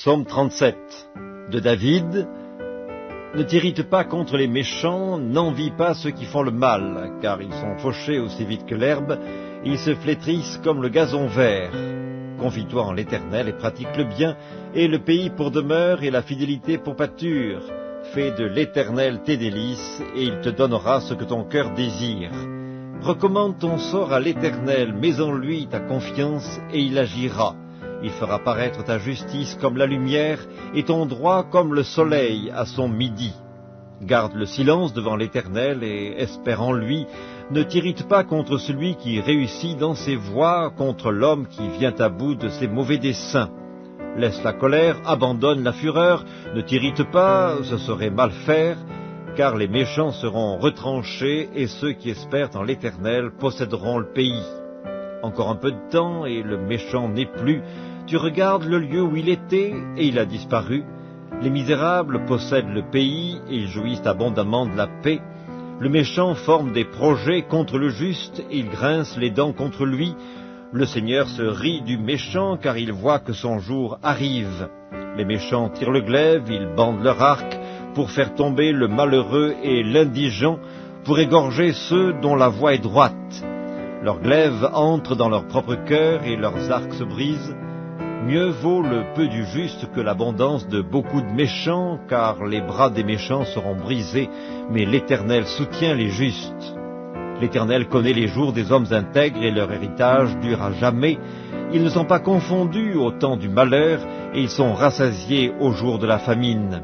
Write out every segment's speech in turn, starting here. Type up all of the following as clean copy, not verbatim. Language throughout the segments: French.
Psaume 37 de David. Ne t'irrite pas contre les méchants, n'envie pas ceux qui font le mal, car ils sont fauchés aussi vite que l'herbe, ils se flétrissent comme le gazon vert. Confie-toi en l'Éternel et pratique le bien, et le pays pour demeure et la fidélité pour pâture. Fais de l'Éternel tes délices, et il te donnera ce que ton cœur désire. Recommande ton sort à l'Éternel, mets en lui ta confiance, et il agira. Il fera paraître ta justice comme la lumière, et ton droit comme le soleil à son midi. Garde le silence devant l'Éternel, et espère en lui. Ne t'irrite pas contre celui qui réussit dans ses voies, contre l'homme qui vient à bout de ses mauvais desseins. Laisse la colère, abandonne la fureur, ne t'irrite pas, ce serait mal faire, car les méchants seront retranchés, et ceux qui espèrent en l'Éternel posséderont le pays. Encore un peu de temps, et le méchant n'est plus. Tu regardes le lieu où il était, et il a disparu. Les misérables possèdent le pays, et ils jouissent abondamment de la paix. Le méchant forme des projets contre le juste, et il grince les dents contre lui. Le Seigneur se rit du méchant, car il voit que son jour arrive. Les méchants tirent le glaive, ils bandent leur arc, pour faire tomber le malheureux et l'indigent, pour égorger ceux dont la voie est droite. Leurs glaives entrent dans leur propre cœur, et leurs arcs se brisent. Mieux vaut le peu du juste que l'abondance de beaucoup de méchants, car les bras des méchants seront brisés, mais l'Éternel soutient les justes. L'Éternel connaît les jours des hommes intègres, et leur héritage dure à jamais. Ils ne sont pas confondus au temps du malheur, et ils sont rassasiés au jour de la famine.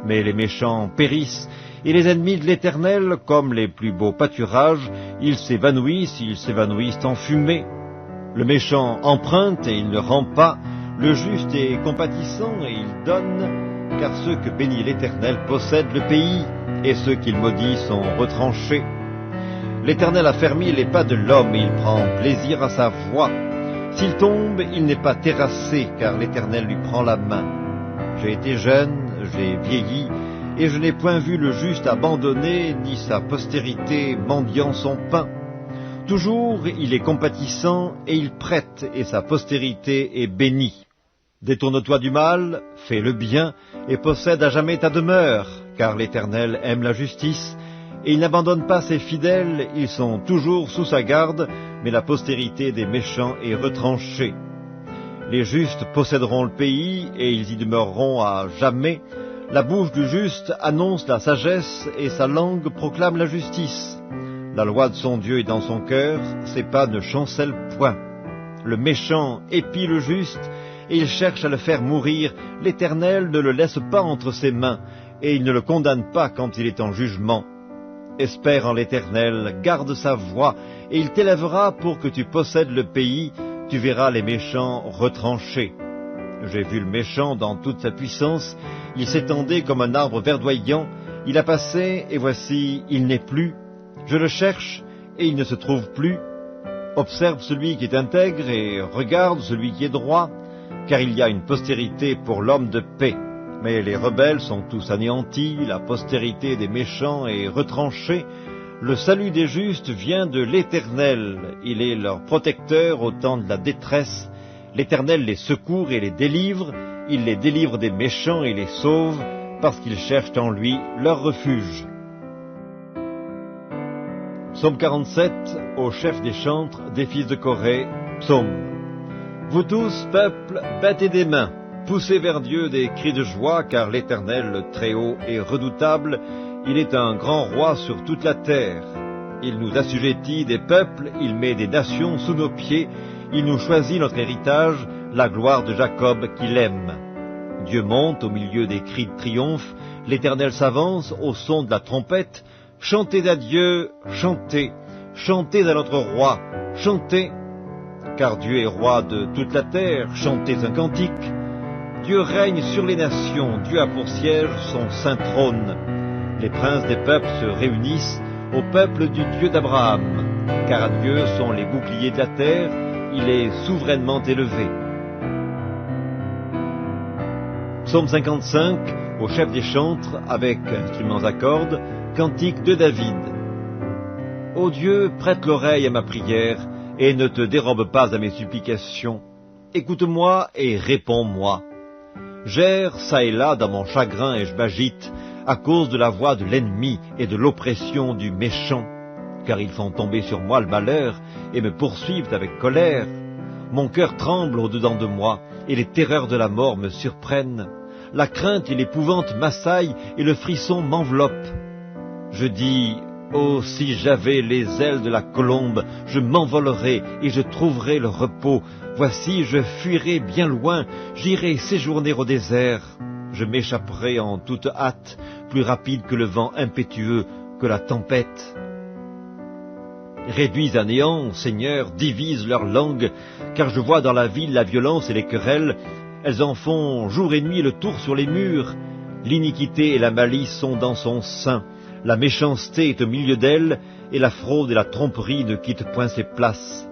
Mais les méchants périssent, et les ennemis de l'Éternel, comme les plus beaux pâturages, ils s'évanouissent en fumée. Le méchant emprunte et il ne rend pas, le juste est compatissant et il donne, car ceux que bénit l'Éternel possèdent le pays, et ceux qu'il maudit sont retranchés. L'Éternel a fermé les pas de l'homme, et il prend plaisir à sa voie. S'il tombe, il n'est pas terrassé, car l'Éternel lui prend la main. J'ai été jeune, j'ai vieilli, et je n'ai point vu le juste abandonné, ni sa postérité mendiant son pain. Toujours il est compatissant, et il prête, et sa postérité est bénie. Détourne-toi du mal, fais le bien, et possède à jamais ta demeure, car l'Éternel aime la justice, et il n'abandonne pas ses fidèles, ils sont toujours sous sa garde, mais la postérité des méchants est retranchée. Les justes posséderont le pays, et ils y demeureront à jamais. La bouche du juste annonce la sagesse, et sa langue proclame la justice. La loi de son Dieu est dans son cœur, ses pas ne chancellent point. Le méchant épie le juste, et il cherche à le faire mourir. L'Éternel ne le laisse pas entre ses mains, et il ne le condamne pas quand il est en jugement. Espère en l'Éternel, garde sa voie, et il t'élèvera pour que tu possèdes le pays, tu verras les méchants retranchés. J'ai vu le méchant dans toute sa puissance, il s'étendait comme un arbre verdoyant, il a passé, et voici, il n'est plus. Je le cherche, et il ne se trouve plus. Observe celui qui est intègre, et regarde celui qui est droit, car il y a une postérité pour l'homme de paix. Mais les rebelles sont tous anéantis, la postérité des méchants est retranchée. Le salut des justes vient de l'Éternel, il est leur protecteur au temps de la détresse. L'Éternel les secourt et les délivre, il les délivre des méchants et les sauve, parce qu'ils cherchent en lui leur refuge. Psaume 47, au chef des chantres des fils de Corée, psaume. Vous tous, peuple, battez des mains, poussez vers Dieu des cris de joie, car l'Éternel, le Très-Haut, est redoutable, il est un grand roi sur toute la terre. Il nous assujettit des peuples, il met des nations sous nos pieds, il nous choisit notre héritage, la gloire de Jacob qu'il aime. Dieu monte au milieu des cris de triomphe, l'Éternel s'avance au son de la trompette. Chantez à Dieu, chantez, chantez à notre roi, chantez, car Dieu est roi de toute la terre, chantez un cantique. Dieu règne sur les nations, Dieu a pour siège son saint trône. Les princes des peuples se réunissent au peuple du Dieu d'Abraham, car à Dieu sont les boucliers de la terre, il est souverainement élevé. Psaume 55, au chef des chantres, avec instruments à cordes, cantique de David. Ô Dieu, prête l'oreille à ma prière, et ne te dérobe pas à mes supplications. Écoute-moi et réponds-moi. J'erre çà et là dans mon chagrin et je m'agite à cause de la voix de l'ennemi et de l'oppression du méchant, car ils font tomber sur moi le malheur et me poursuivent avec colère. Mon cœur tremble au-dedans de moi, et les terreurs de la mort me surprennent. La crainte et l'épouvante m'assaillent, et le frisson m'enveloppe. Je dis, oh, si j'avais les ailes de la colombe, je m'envolerais et je trouverais le repos. Voici, je fuirai bien loin, j'irai séjourner au désert. Je m'échapperai en toute hâte, plus rapide que le vent impétueux, que la tempête. Réduis à néant, Seigneur, divise leur langue, car je vois dans la ville la violence et les querelles. Elles en font jour et nuit le tour sur les murs. L'iniquité et la malice sont dans son sein. La méchanceté est au milieu d'elle, et la fraude et la tromperie ne quittent point ses places.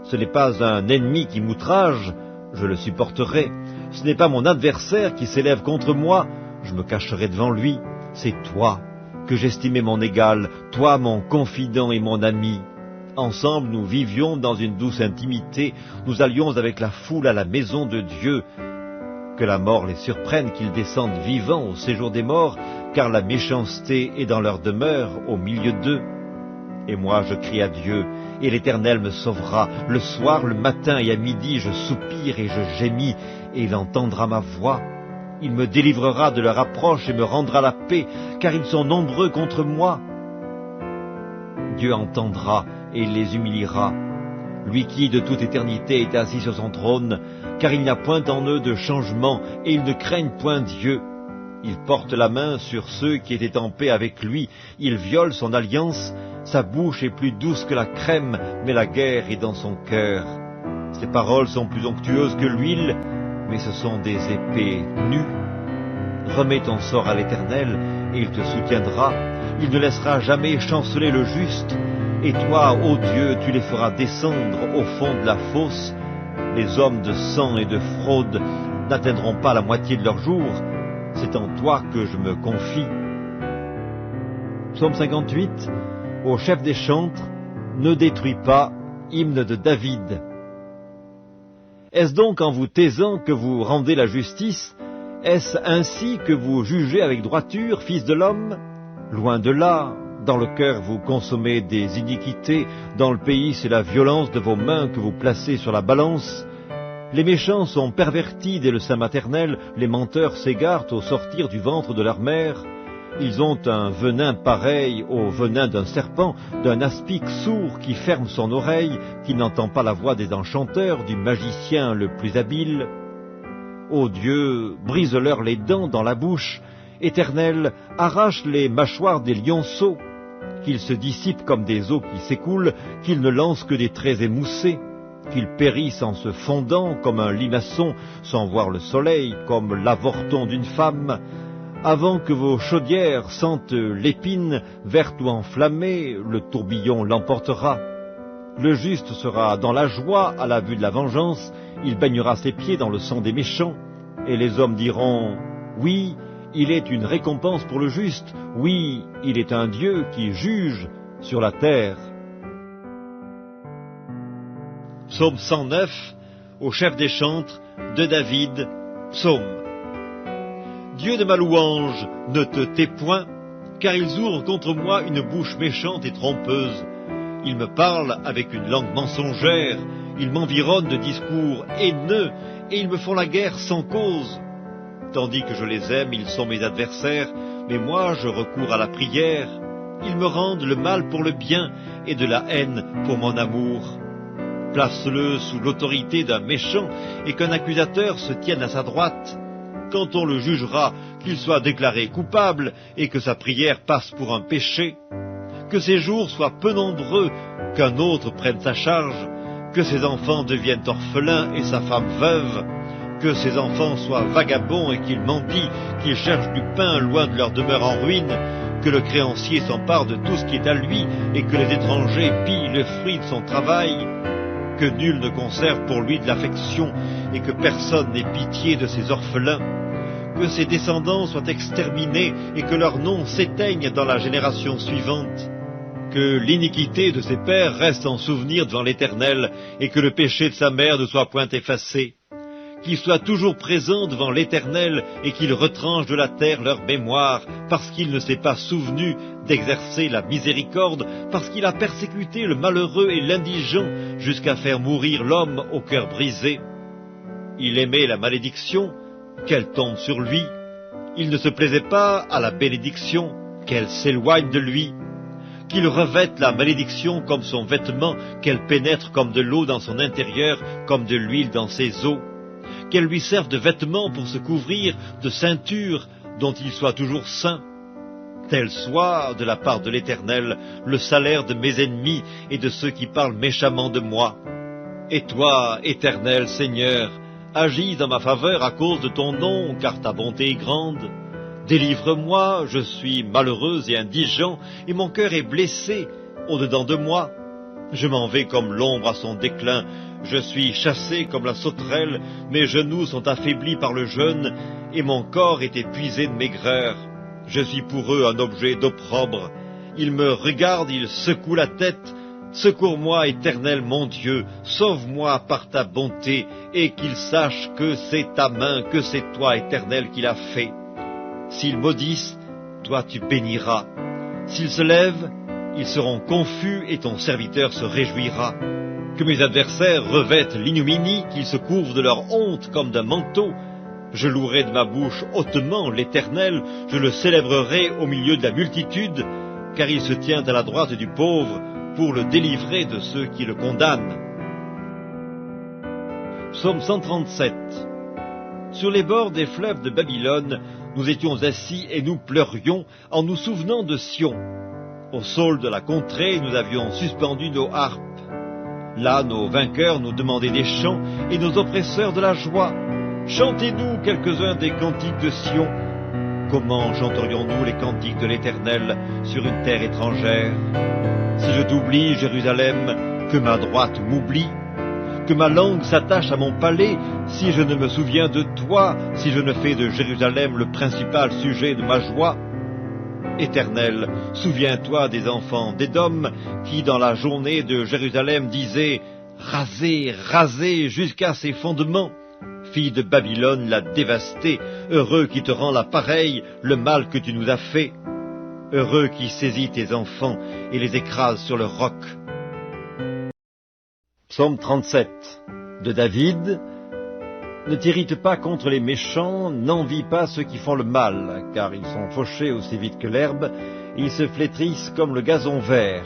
Ce n'est pas un ennemi qui m'outrage, je le supporterai. Ce n'est pas mon adversaire qui s'élève contre moi, je me cacherai devant lui. C'est toi que j'estimais mon égal, toi mon confident et mon ami. Ensemble nous vivions dans une douce intimité, nous allions avec la foule à la maison de Dieu. Que la mort les surprenne, qu'ils descendent vivants au séjour des morts, car la méchanceté est dans leur demeure, au milieu d'eux. Et moi je crie à Dieu, et l'Éternel me sauvera. Le soir, le matin et à midi, je soupire et je gémis, et il entendra ma voix. Il me délivrera de leur approche et me rendra la paix, car ils sont nombreux contre moi. Dieu entendra et les humiliera. Lui qui, de toute éternité, est assis sur son trône, car il n'y a point en eux de changement, et ils ne craignent point Dieu. Il porte la main sur ceux qui étaient en paix avec lui, il viole son alliance, sa bouche est plus douce que la crème, mais la guerre est dans son cœur. Ses paroles sont plus onctueuses que l'huile, mais ce sont des épées nues. Remets ton sort à l'Éternel, et il te soutiendra. Il ne laissera jamais chanceler le juste. Et toi, ô Dieu, tu les feras descendre au fond de la fosse. Les hommes de sang et de fraude n'atteindront pas la moitié de leur jour. C'est en toi que je me confie. Psaume 58, au chef des chantres, ne détruis pas, hymne de David. Est-ce donc en vous taisant que vous rendez la justice? Est-ce ainsi que vous jugez avec droiture, fils de l'homme? Loin de là, dans le cœur vous consommez des iniquités, dans le pays c'est la violence de vos mains que vous placez sur la balance. Les méchants sont pervertis dès le sein maternel, les menteurs s'égarent au sortir du ventre de leur mère. Ils ont un venin pareil au venin d'un serpent, d'un aspic sourd qui ferme son oreille, qui n'entend pas la voix des enchanteurs, du magicien le plus habile. Ô Dieu, brise-leur les dents dans la bouche. Éternel, arrache les mâchoires des lionceaux, qu'ils se dissipent comme des eaux qui s'écoulent, qu'ils ne lancent que des traits émoussés, qu'ils périssent en se fondant comme un limaçon sans voir le soleil, comme l'avorton d'une femme. Avant que vos chaudières sentent l'épine, verte ou enflammée, le tourbillon l'emportera. Le juste sera dans la joie à la vue de la vengeance, il baignera ses pieds dans le sang des méchants, et les hommes diront, oui, il est une récompense pour le juste, oui, il est un Dieu qui juge sur la terre. Psaume 109, au chef des chantres, de David, psaume. Dieu de ma louange, ne te tais point, car ils ouvrent contre moi une bouche méchante et trompeuse. Ils me parlent avec une langue mensongère, ils m'environnent de discours haineux, et ils me font la guerre sans cause. Tandis que je les aime, ils sont mes adversaires, mais moi je recours à la prière. Ils me rendent le mal pour le bien, et de la haine pour mon amour. Place-le sous l'autorité d'un méchant, et qu'un accusateur se tienne à sa droite. Quand on le jugera, qu'il soit déclaré coupable, et que sa prière passe pour un péché. Que ses jours soient peu nombreux, qu'un autre prenne sa charge, que ses enfants deviennent orphelins et sa femme veuve, que ses enfants soient vagabonds et qu'ils mendient, qu'ils cherchent du pain loin de leur demeure en ruine, que le créancier s'empare de tout ce qui est à lui, et que les étrangers pillent le fruit de son travail, que nul ne conserve pour lui de l'affection, et que personne n'ait pitié de ses orphelins, que ses descendants soient exterminés, et que leurs noms s'éteignent dans la génération suivante, que l'iniquité de ses pères reste en souvenir devant l'Éternel, et que le péché de sa mère ne soit point effacé, qu'il soit toujours présent devant l'Éternel et qu'il retranche de la terre leur mémoire, parce qu'il ne s'est pas souvenu d'exercer la miséricorde, parce qu'il a persécuté le malheureux et l'indigent jusqu'à faire mourir l'homme au cœur brisé. Il aimait la malédiction, qu'elle tombe sur lui. Il ne se plaisait pas à la bénédiction, qu'elle s'éloigne de lui. Qu'il revête la malédiction comme son vêtement, qu'elle pénètre comme de l'eau dans son intérieur, comme de l'huile dans ses os. Qu'elle lui serve de vêtement pour se couvrir, de ceinture dont il soit toujours saint. Tel soit, de la part de l'Éternel, le salaire de mes ennemis et de ceux qui parlent méchamment de moi. Et toi, Éternel Seigneur, agis dans ma faveur à cause de ton nom, car ta bonté est grande. Délivre-moi, je suis malheureuse et indigent, et mon cœur est blessé au-dedans de moi. Je m'en vais comme l'ombre à son déclin, je suis chassé comme la sauterelle, mes genoux sont affaiblis par le jeûne, et mon corps est épuisé de maigreur. Je suis pour eux un objet d'opprobre. Ils me regardent, ils secouent la tête. Secours-moi, Éternel mon Dieu, sauve-moi par ta bonté, et qu'ils sachent que c'est ta main, que c'est toi, Éternel, qui l'as fait. S'ils maudissent, toi tu béniras. S'ils se lèvent, ils seront confus et ton serviteur se réjouira. Que mes adversaires revêtent l'ignominie, qu'ils se couvrent de leur honte comme d'un manteau. Je louerai de ma bouche hautement l'Éternel, je le célébrerai au milieu de la multitude, car il se tient à la droite du pauvre pour le délivrer de ceux qui le condamnent. Psaume 137. Sur les bords des fleuves de Babylone, nous étions assis et nous pleurions en nous souvenant de Sion. Au saule de la contrée, nous avions suspendu nos harpes. Là, nos vainqueurs nous demandaient des chants et nos oppresseurs de la joie. Chantez-nous quelques-uns des cantiques de Sion. Comment chanterions-nous les cantiques de l'Éternel sur une terre étrangère? Si je t'oublie, Jérusalem, que ma droite m'oublie, que ma langue s'attache à mon palais, si je ne me souviens de toi, si je ne fais de Jérusalem le principal sujet de ma joie. Éternel, souviens-toi des enfants d'Édom qui, dans la journée de Jérusalem, disaient « Rasez, rasez jusqu'à ses fondements ». Fille de Babylone l'a dévastée, heureux qui te rend la pareille, le mal que tu nous as fait. Heureux qui saisit tes enfants et les écrase sur le roc. Psaume 37 de David. Ne t'irrite pas contre les méchants, n'envie pas ceux qui font le mal, car ils sont fauchés aussi vite que l'herbe, et ils se flétrissent comme le gazon vert.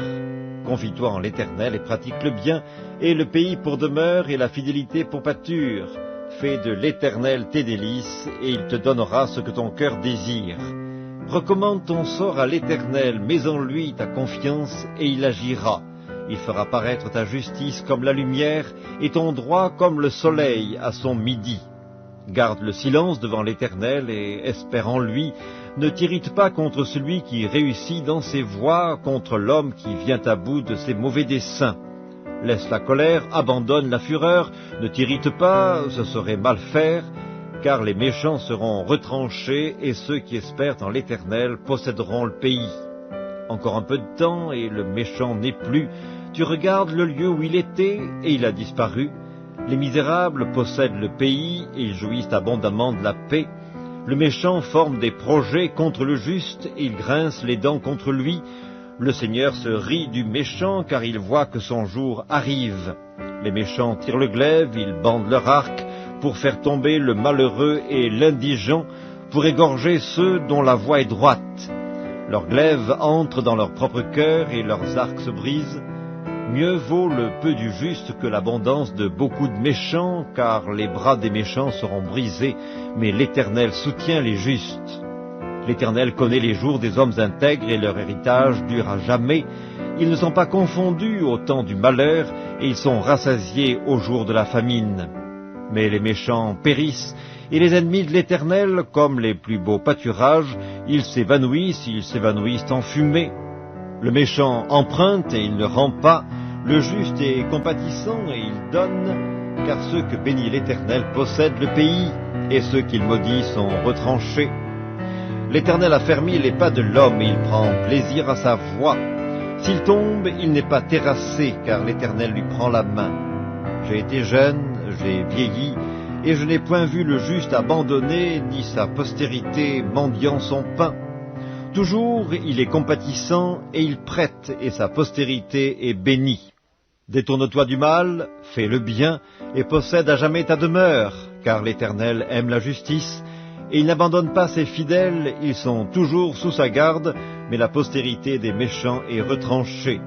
Confie-toi en l'Éternel et pratique le bien, et le pays pour demeure et la fidélité pour pâture. Fais de l'Éternel tes délices, et il te donnera ce que ton cœur désire. Recommande ton sort à l'Éternel, mets en lui ta confiance, et il agira. Il fera paraître ta justice comme la lumière, et ton droit comme le soleil à son midi. Garde le silence devant l'Éternel, et espère en lui. Ne t'irrite pas contre celui qui réussit dans ses voies, contre l'homme qui vient à bout de ses mauvais desseins. Laisse la colère, abandonne la fureur, ne t'irrite pas, ce serait mal faire, car les méchants seront retranchés, et ceux qui espèrent en l'Éternel posséderont le pays. Encore un peu de temps, et le méchant n'est plus. Tu regardes le lieu où il était, et il a disparu. Les misérables possèdent le pays, et ils jouissent abondamment de la paix. Le méchant forme des projets contre le juste, et il grince les dents contre lui. Le Seigneur se rit du méchant, car il voit que son jour arrive. Les méchants tirent le glaive, ils bandent leur arc, pour faire tomber le malheureux et l'indigent, pour égorger ceux dont la voie est droite. Leurs glaives entrent dans leur propre cœur, et leurs arcs se brisent. Mieux vaut le peu du juste que l'abondance de beaucoup de méchants, car les bras des méchants seront brisés, mais l'Éternel soutient les justes. L'Éternel connaît les jours des hommes intègres, et leur héritage dure à jamais. Ils ne sont pas confondus au temps du malheur, et ils sont rassasiés au jour de la famine. Mais les méchants périssent, et les ennemis de l'Éternel, comme les plus beaux pâturages, ils s'évanouissent en fumée. Le méchant emprunte, et il ne rend pas. Le juste est compatissant, et il donne, car ceux que bénit l'Éternel possèdent le pays, et ceux qu'il maudit sont retranchés. L'Éternel a fermé les pas de l'homme, et il prend plaisir à sa voie. S'il tombe, il n'est pas terrassé, car l'Éternel lui prend la main. J'ai été jeune, j'ai vieilli, et je n'ai point vu le juste abandonné, ni sa postérité mendiant son pain. Toujours il est compatissant, et il prête, et sa postérité est bénie. Détourne-toi du mal, fais le bien, et possède à jamais ta demeure, car l'Éternel aime la justice, et il n'abandonne pas ses fidèles, ils sont toujours sous sa garde, mais la postérité des méchants est retranchée.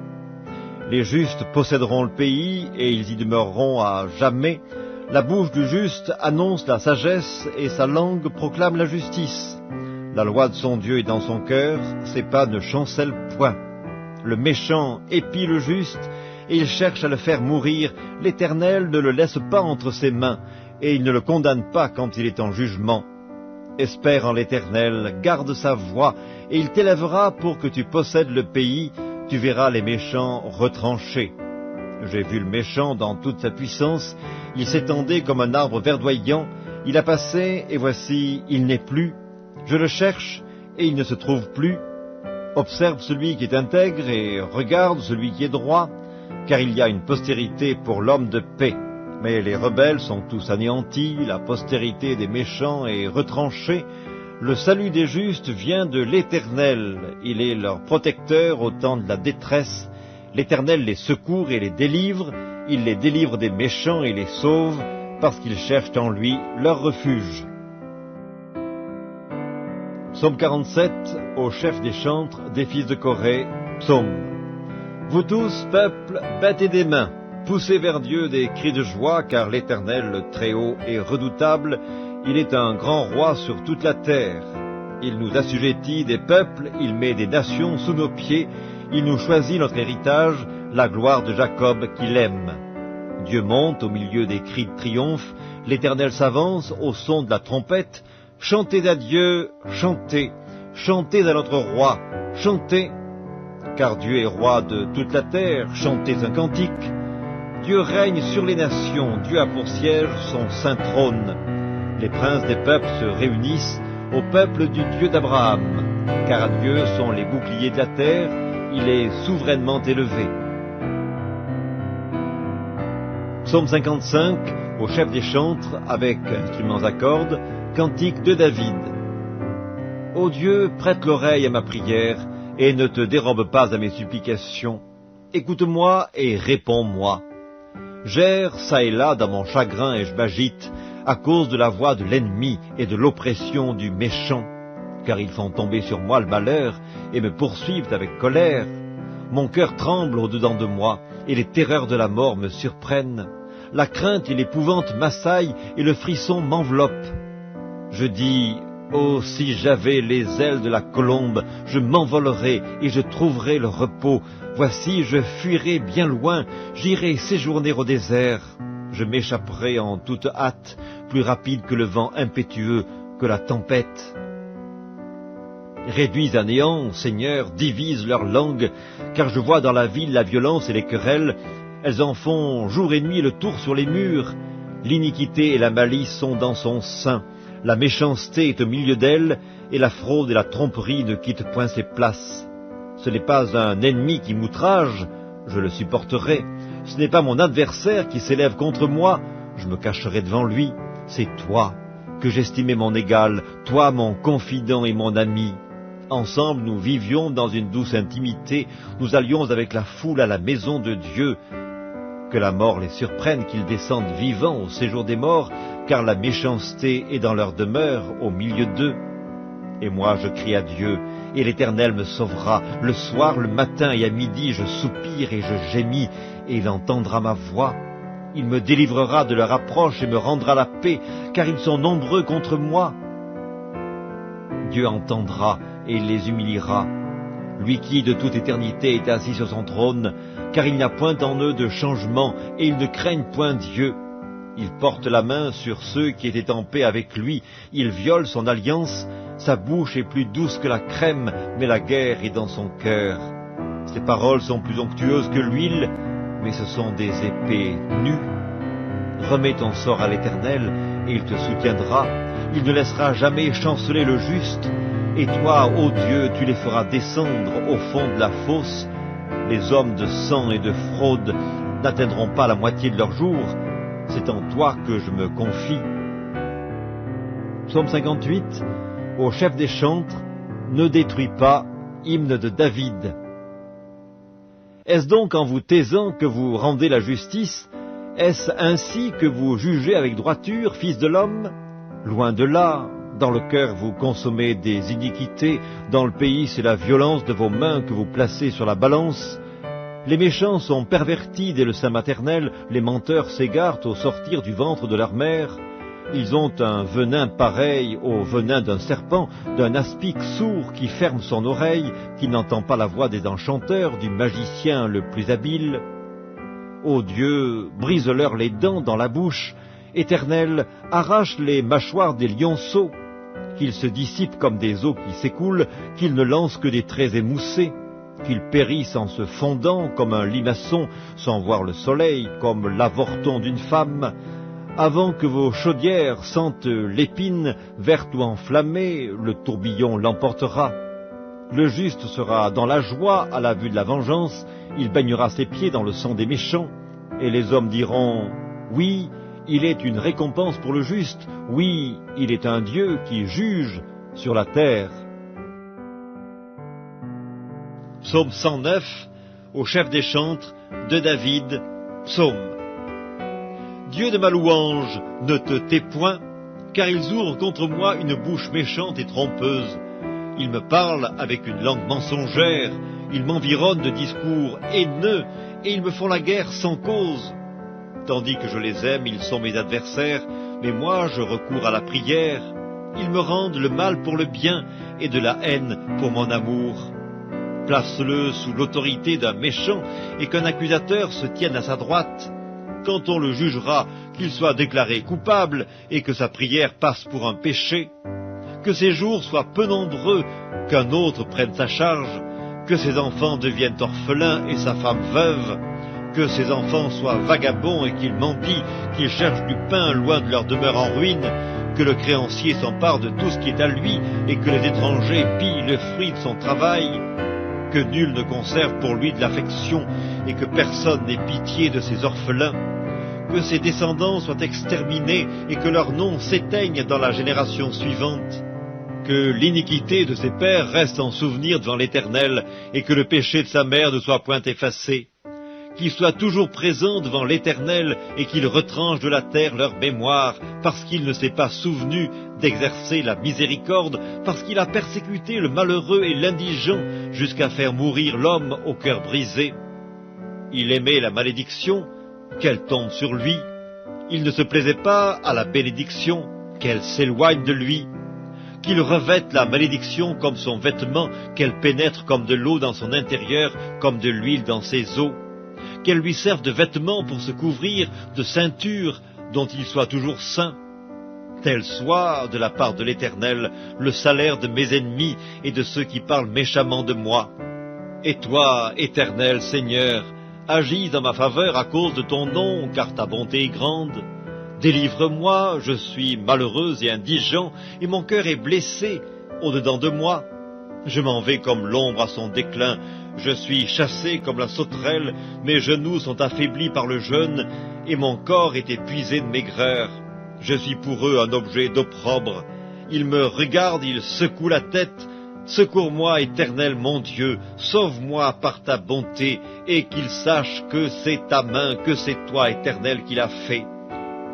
Les justes posséderont le pays, et ils y demeureront à jamais. La bouche du juste annonce la sagesse, et sa langue proclame la justice. La loi de son Dieu est dans son cœur, ses pas ne chancellent point. Le méchant épie le juste, et il cherche à le faire mourir. L'Éternel ne le laisse pas entre ses mains, et il ne le condamne pas quand il est en jugement. Espère en l'Éternel, garde sa voie, et il t'élèvera pour que tu possèdes le pays, tu verras les méchants retranchés. J'ai vu le méchant dans toute sa puissance, il s'étendait comme un arbre verdoyant, il a passé, et voici, il n'est plus. Je le cherche, et il ne se trouve plus. Observe celui qui est intègre, et regarde celui qui est droit, car il y a une postérité pour l'homme de paix. Mais les rebelles sont tous anéantis, la postérité des méchants est retranchée. Le salut des justes vient de l'Éternel, il est leur protecteur au temps de la détresse. L'Éternel les secourt et les délivre, il les délivre des méchants et les sauve, parce qu'ils cherchent en lui leur refuge. Psaume 47, au chef des chantres des fils de Corée, psaume. Vous tous, peuple, battez des mains, poussez vers Dieu des cris de joie, car l'Éternel, le Très-Haut, est redoutable, il est un grand roi sur toute la terre. Il nous assujettit des peuples, il met des nations sous nos pieds, il nous choisit notre héritage, la gloire de Jacob qu'il aime. Dieu monte au milieu des cris de triomphe, l'Éternel s'avance au son de la trompette. Chantez à Dieu, chantez, chantez à notre roi, chantez, car Dieu est roi de toute la terre, chantez un cantique. Dieu règne sur les nations, Dieu a pour siège son saint trône. Les princes des peuples se réunissent au peuple du Dieu d'Abraham, car à Dieu sont les boucliers de la terre, il est souverainement élevé. Psaume 55, au chef des chantres, avec instruments à cordes, cantique de David. Ô Dieu, prête l'oreille à ma prière, et ne te dérobe pas à mes supplications. Écoute-moi et réponds-moi. J'erre çà et là dans mon chagrin et je m'agite, à cause de la voix de l'ennemi et de l'oppression du méchant, car ils font tomber sur moi le malheur et me poursuivent avec colère. Mon cœur tremble au-dedans de moi, et les terreurs de la mort me surprennent. La crainte et l'épouvante m'assaillent, et le frisson m'enveloppe. Je dis, oh, si j'avais les ailes de la colombe, je m'envolerais et je trouverais le repos. Voici, je fuirai bien loin, j'irai séjourner au désert. Je m'échapperai en toute hâte, plus rapide que le vent impétueux, que la tempête. Réduis à néant, Seigneur, divise leur langue, car je vois dans la ville la violence et les querelles. Elles en font jour et nuit le tour sur les murs. L'iniquité et la malice sont dans son sein. La méchanceté est au milieu d'elle, et la fraude et la tromperie ne quittent point ses places. Ce n'est pas un ennemi qui m'outrage, je le supporterai. Ce n'est pas mon adversaire qui s'élève contre moi, je me cacherai devant lui. C'est toi que j'estimais mon égal, toi mon confident et mon ami. Ensemble nous vivions dans une douce intimité, nous allions avec la foule à la maison de Dieu. Que la mort les surprenne, qu'ils descendent vivants au séjour des morts, car la méchanceté est dans leur demeure au milieu d'eux. Et moi je crie à Dieu, et l'Éternel me sauvera. Le soir, le matin et à midi, je soupire et je gémis, et il entendra ma voix. Il me délivrera de leur approche et me rendra la paix, car ils sont nombreux contre moi. Dieu entendra et il les humiliera. Lui qui, de toute éternité, est assis sur son trône, car il n'y a point en eux de changement, et ils ne craignent point Dieu. Il porte la main sur ceux qui étaient en paix avec lui, il viole son alliance, sa bouche est plus douce que la crème, mais la guerre est dans son cœur. Ses paroles sont plus onctueuses que l'huile, mais ce sont des épées nues. Remets ton sort à l'Éternel, et il te soutiendra. Il ne laissera jamais chanceler le juste. Et toi, ô Dieu, tu les feras descendre au fond de la fosse. Les hommes de sang et de fraude n'atteindront pas la moitié de leurs jours. C'est en toi que je me confie. Psaume 58, au chef des chantres, ne détruis pas, hymne de David. Est-ce donc en vous taisant que vous rendez la justice? Est-ce ainsi que vous jugez avec droiture, fils de l'homme? Loin de là, dans le cœur vous consommez des iniquités, dans le pays c'est la violence de vos mains que vous placez sur la balance. Les méchants sont pervertis dès le sein maternel, les menteurs s'égarent au sortir du ventre de leur mère. Ils ont un venin pareil au venin d'un serpent, d'un aspic sourd qui ferme son oreille, qui n'entend pas la voix des enchanteurs, du magicien le plus habile. Ô Dieu, brise-leur les dents dans la bouche, Éternel, arrache les mâchoires des lionceaux, qu'ils se dissipent comme des eaux qui s'écoulent, qu'ils ne lancent que des traits émoussés, qu'ils périssent en se fondant comme un limaçon, sans voir le soleil, comme l'avorton d'une femme, avant que vos chaudières sentent l'épine, verte ou enflammée, le tourbillon l'emportera. Le juste sera dans la joie à la vue de la vengeance, il baignera ses pieds dans le sang des méchants, et les hommes diront, oui, il est une récompense pour le juste, oui, il est un Dieu qui juge sur la terre. Psaume 109, au chef des chantres, de David, psaume. Dieu de ma louange, ne te tais point, car ils ouvrent contre moi une bouche méchante et trompeuse. Ils me parlent avec une langue mensongère, ils m'environnent de discours haineux, et ils me font la guerre sans cause. Tandis que je les aime, ils sont mes adversaires, mais moi je recours à la prière. Ils me rendent le mal pour le bien, et de la haine pour mon amour. Place-le sous l'autorité d'un méchant, et qu'un accusateur se tienne à sa droite. Quand on le jugera, qu'il soit déclaré coupable, et que sa prière passe pour un péché. Que ses jours soient peu nombreux, qu'un autre prenne sa charge, que ses enfants deviennent orphelins et sa femme veuve, que ses enfants soient vagabonds et qu'ils mendient, qu'ils cherchent du pain loin de leur demeure en ruine, que le créancier s'empare de tout ce qui est à lui et que les étrangers pillent le fruit de son travail, que nul ne conserve pour lui de l'affection et que personne n'ait pitié de ses orphelins, que ses descendants soient exterminés et que leur nom s'éteigne dans la génération suivante, que l'iniquité de ses pères reste en souvenir devant l'Éternel et que le péché de sa mère ne soit point effacé, qu'il soit toujours présent devant l'Éternel et qu'il retranche de la terre leur mémoire, parce qu'il ne s'est pas souvenu d'exercer la miséricorde, parce qu'il a persécuté le malheureux et l'indigent jusqu'à faire mourir l'homme au cœur brisé. Il aimait la malédiction, qu'elle tombe sur lui. Il ne se plaisait pas à la bénédiction, qu'elle s'éloigne de lui. Qu'il revête la malédiction comme son vêtement, qu'elle pénètre comme de l'eau dans son intérieur, comme de l'huile dans ses os. Qu'elle lui serve de vêtement pour se couvrir, de ceinture dont il soit toujours saint. Tel soit, de la part de l'Éternel, le salaire de mes ennemis et de ceux qui parlent méchamment de moi. Et toi, Éternel Seigneur, agis en ma faveur à cause de ton nom, car ta bonté est grande. Délivre-moi, je suis malheureux et indigent, et mon cœur est blessé au-dedans de moi. Je m'en vais comme l'ombre à son déclin, je suis chassé comme la sauterelle, mes genoux sont affaiblis par le jeûne, et mon corps est épuisé de maigreur. Je suis pour eux un objet d'opprobre. Ils me regardent, ils secouent la tête. Secours-moi, Éternel mon Dieu, sauve-moi par ta bonté, et qu'ils sachent que c'est ta main, que c'est toi, Éternel, qui l'as fait.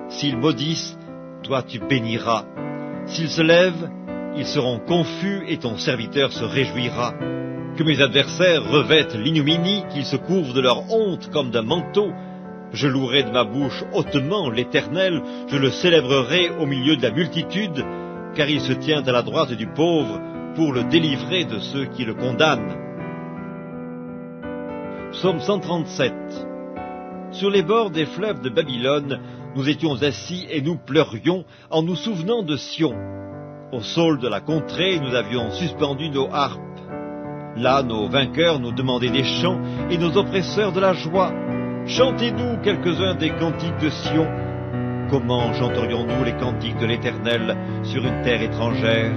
S'ils maudissent, toi tu béniras. S'ils se lèvent, ils seront confus et ton serviteur se réjouira. Que mes adversaires revêtent l'ignominie, qu'ils se couvrent de leur honte comme d'un manteau. Je louerai de ma bouche hautement l'Éternel, je le célébrerai au milieu de la multitude, car il se tient à la droite du pauvre pour le délivrer de ceux qui le condamnent. Psaume 137. Sur les bords des fleuves de Babylone, nous étions assis et nous pleurions en nous souvenant de Sion. Au saule de la contrée, nous avions suspendu nos harpes. Là, nos vainqueurs nous demandaient des chants et nos oppresseurs de la joie. Chantez-nous quelques-uns des cantiques de Sion. Comment chanterions-nous les cantiques de l'Éternel sur une terre étrangère?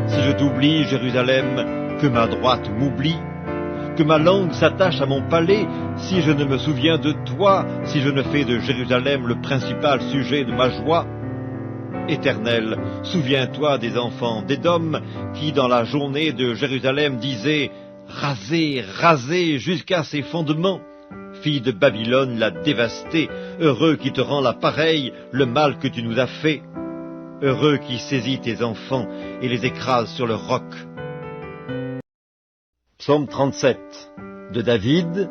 Si je t'oublie, Jérusalem, que ma droite m'oublie, que ma langue s'attache à mon palais, si je ne me souviens de toi, si je ne fais de Jérusalem le principal sujet de ma joie. Éternel, souviens-toi des enfants d'Édom qui, dans la journée de Jérusalem, disaient « Rasez, rasez jusqu'à ses fondements ». Fille de Babylone l'a dévastée, heureux qui te rend la pareille, le mal que tu nous as fait. Heureux qui saisit tes enfants et les écrase sur le roc. Psaume 37 de David.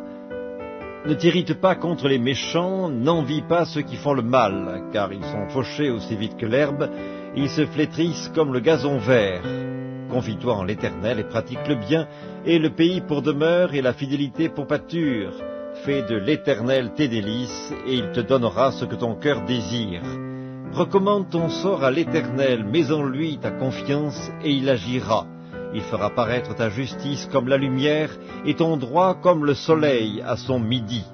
Ne t'irrite pas contre les méchants, n'envie pas ceux qui font le mal, car ils sont fauchés aussi vite que l'herbe, et ils se flétrissent comme le gazon vert. Confie-toi en l'Éternel et pratique le bien, et le pays pour demeure et la fidélité pour pâture. Fais de l'Éternel tes délices, et il te donnera ce que ton cœur désire. Recommande ton sort à l'Éternel, mets en lui ta confiance, et il agira. Il fera paraître ta justice comme la lumière, et ton droit comme le soleil à son midi.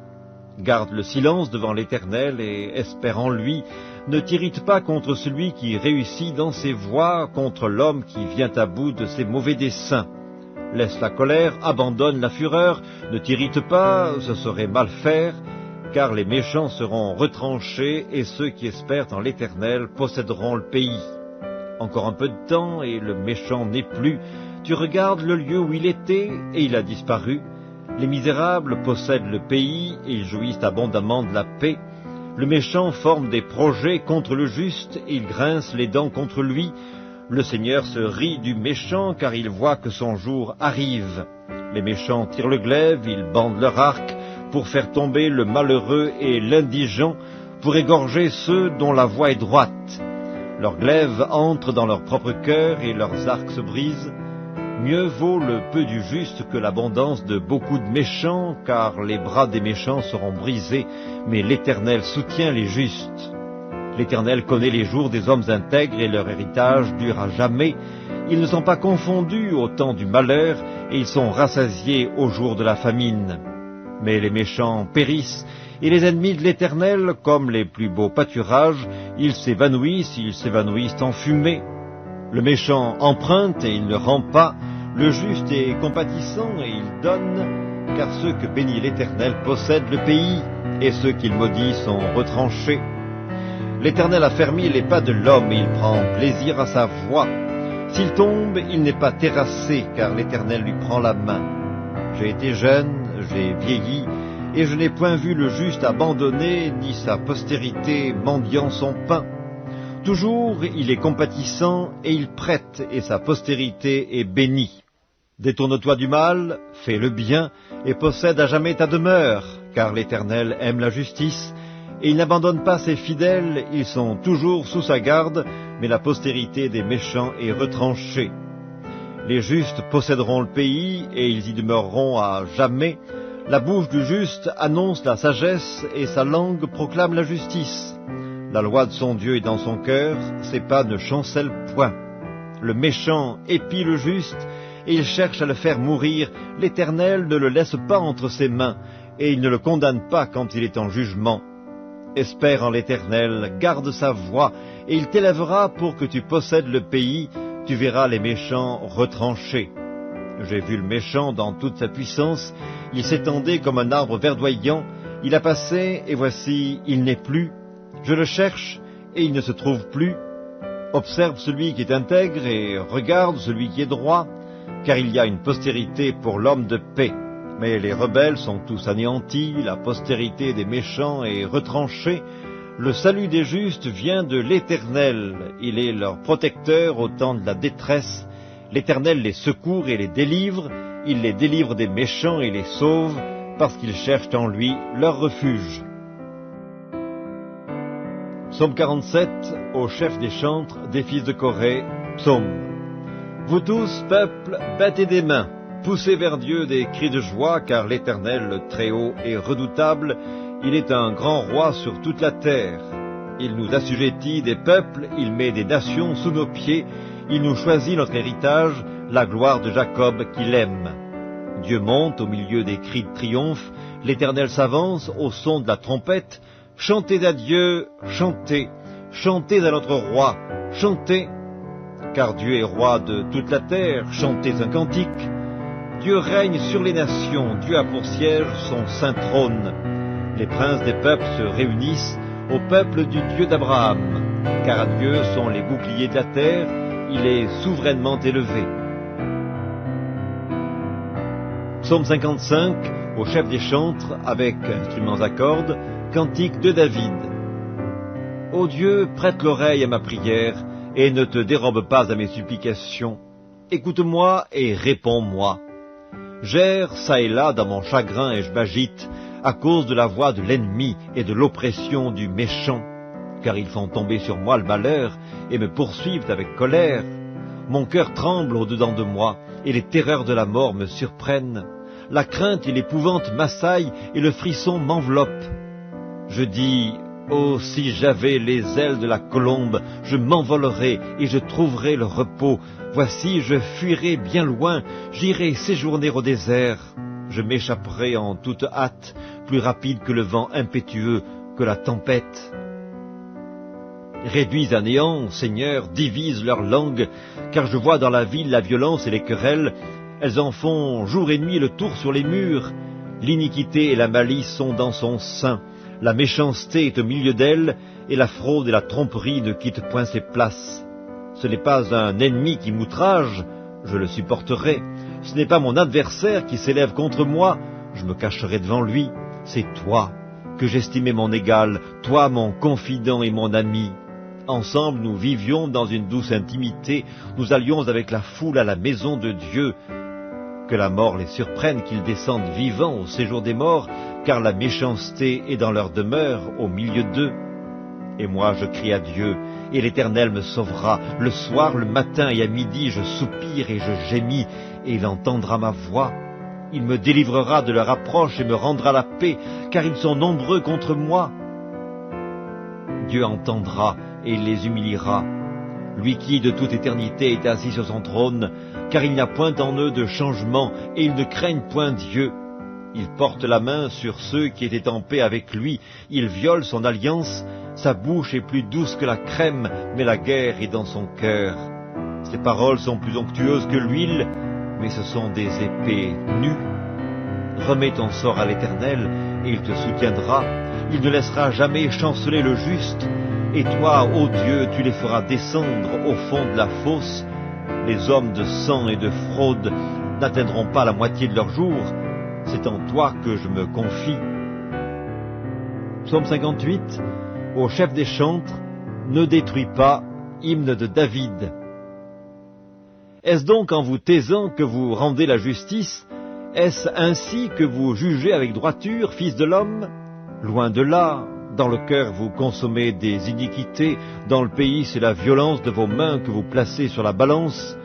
Garde le silence devant l'Éternel, et espère en lui. Ne t'irrite pas contre celui qui réussit dans ses voies, contre l'homme qui vient à bout de ses mauvais desseins. Laisse la colère, abandonne la fureur, ne t'irrite pas, ce serait mal faire, car les méchants seront retranchés, et ceux qui espèrent en l'Éternel posséderont le pays. Encore un peu de temps, et le méchant n'est plus. Tu regardes le lieu où il était, et il a disparu. Les misérables possèdent le pays, et ils jouissent abondamment de la paix. Le méchant forme des projets contre le juste, et il grince les dents contre lui. Le Seigneur se rit du méchant, car il voit que son jour arrive. Les méchants tirent le glaive, ils bandent leur arc, pour faire tomber le malheureux et l'indigent, pour égorger ceux dont la voie est droite. Leurs glaives entrent dans leur propre cœur, et leurs arcs se brisent. Mieux vaut le peu du juste que l'abondance de beaucoup de méchants, car les bras des méchants seront brisés, mais l'Éternel soutient les justes. L'Éternel connaît les jours des hommes intègres, et leur héritage dure à jamais. Ils ne sont pas confondus au temps du malheur, et ils sont rassasiés au jour de la famine. Mais les méchants périssent, et les ennemis de l'Éternel, comme les plus beaux pâturages, ils s'évanouissent en fumée. Le méchant emprunte et il ne rend pas, le juste est compatissant et il donne, car ceux que bénit l'Éternel possèdent le pays, et ceux qu'il maudit sont retranchés. L'Éternel a fermé les pas de l'homme, et il prend plaisir à sa voie. S'il tombe, il n'est pas terrassé, car l'Éternel lui prend la main. J'ai été jeune, j'ai vieilli, et je n'ai point vu le juste abandonné, ni sa postérité mendiant son pain. Toujours il est compatissant, et il prête, et sa postérité est bénie. Détourne-toi du mal, fais le bien, et possède à jamais ta demeure, car l'Éternel aime la justice, et il n'abandonne pas ses fidèles, ils sont toujours sous sa garde, mais la postérité des méchants est retranchée. Les justes posséderont le pays, et ils y demeureront à jamais. La bouche du juste annonce la sagesse, et sa langue proclame la justice. La loi de son Dieu est dans son cœur, ses pas ne chancellent point. Le méchant épie le juste, et il cherche à le faire mourir. L'Éternel ne le laisse pas entre ses mains, et il ne le condamne pas quand il est en jugement. Espère en l'Éternel, garde sa voie, et il t'élèvera pour que tu possèdes le pays, tu verras les méchants retranchés. J'ai vu le méchant dans toute sa puissance, il s'étendait comme un arbre verdoyant, il a passé, et voici, il n'est plus. Je le cherche, et il ne se trouve plus. Observe celui qui est intègre, et regarde celui qui est droit, car il y a une postérité pour l'homme de paix. Mais les rebelles sont tous anéantis, la postérité des méchants est retranchée. Le salut des justes vient de l'Éternel, il est leur protecteur au temps de la détresse. L'Éternel les secourt et les délivre, il les délivre des méchants et les sauve, parce qu'ils cherchent en lui leur refuge. Psaume 47, au chef des chantres des fils de Corée, psaume. Vous tous, peuple, battez des mains, poussez vers Dieu des cris de joie, car l'Éternel, le Très-Haut, est redoutable, il est un grand roi sur toute la terre. Il nous assujettit des peuples, il met des nations sous nos pieds, il nous choisit notre héritage, la gloire de Jacob qu'il aime. Dieu monte au milieu des cris de triomphe, l'Éternel s'avance au son de la trompette. Chantez à Dieu, chantez, chantez à notre roi, chantez, car Dieu est roi de toute la terre, chantez un cantique. Dieu règne sur les nations, Dieu a pour siège son saint trône. Les princes des peuples se réunissent au peuple du Dieu d'Abraham. car Dieu sont les boucliers de la terre, il est souverainement élevé. Psaume 55, au chef des chantres, avec instruments à cordes, cantique de David. Ô Dieu, prête l'oreille à ma prière, et ne te dérobe pas à mes supplications. Écoute-moi et réponds-moi. J'erre çà et là dans mon chagrin et je m'agite, à cause de la voix de l'ennemi et de l'oppression du méchant, car ils font tomber sur moi le malheur et me poursuivent avec colère. Mon cœur tremble au-dedans de moi, et les terreurs de la mort me surprennent. La crainte et l'épouvante m'assaillent, et le frisson m'enveloppe. Je dis, oh, si j'avais les ailes de la colombe, je m'envolerais et je trouverais le repos. Voici, je fuirai bien loin, j'irai séjourner au désert. Je m'échapperai en toute hâte, plus rapide que le vent impétueux, que la tempête. Réduis à néant, Seigneur, divise leur langue, car je vois dans la ville la violence et les querelles. Elles en font jour et nuit le tour sur les murs. L'iniquité et la malice sont dans son sein. La méchanceté est au milieu d'elle, et la fraude et la tromperie ne quittent point ses places. Ce n'est pas un ennemi qui m'outrage, je le supporterai. Ce n'est pas mon adversaire qui s'élève contre moi, je me cacherai devant lui. C'est toi que j'estimais mon égal, toi mon confident et mon ami. Ensemble nous vivions dans une douce intimité, nous allions avec la foule à la maison de Dieu. Que la mort les surprenne, qu'ils descendent vivants au séjour des morts, car la méchanceté est dans leur demeure, au milieu d'eux. Et moi je crie à Dieu, et l'Éternel me sauvera. Le soir, le matin et à midi, je soupire et je gémis, et il entendra ma voix. Il me délivrera de leur approche et me rendra la paix, car ils sont nombreux contre moi. Dieu entendra et il les humiliera. Lui qui de toute éternité est assis sur son trône, car il n'y a point en eux de changement, et ils ne craignent point Dieu. Il porte la main sur ceux qui étaient en paix avec lui, il viole son alliance, sa bouche est plus douce que la crème, mais la guerre est dans son cœur. Ses paroles sont plus onctueuses que l'huile, mais ce sont des épées nues. Remets ton sort à l'Éternel, et il te soutiendra. Il ne laissera jamais chanceler le juste. Et toi, ô Dieu, tu les feras descendre au fond de la fosse. Les hommes de sang et de fraude n'atteindront pas la moitié de leur jour. C'est en toi que je me confie. Psaume 58, au chef des chantres, ne détruis pas, hymne de David. Est-ce donc en vous taisant que vous rendez la justice? Est-ce ainsi que vous jugez avec droiture, fils de l'homme? Loin de là, dans le cœur vous consommez des iniquités, dans le pays c'est la violence de vos mains que vous placez sur la balance.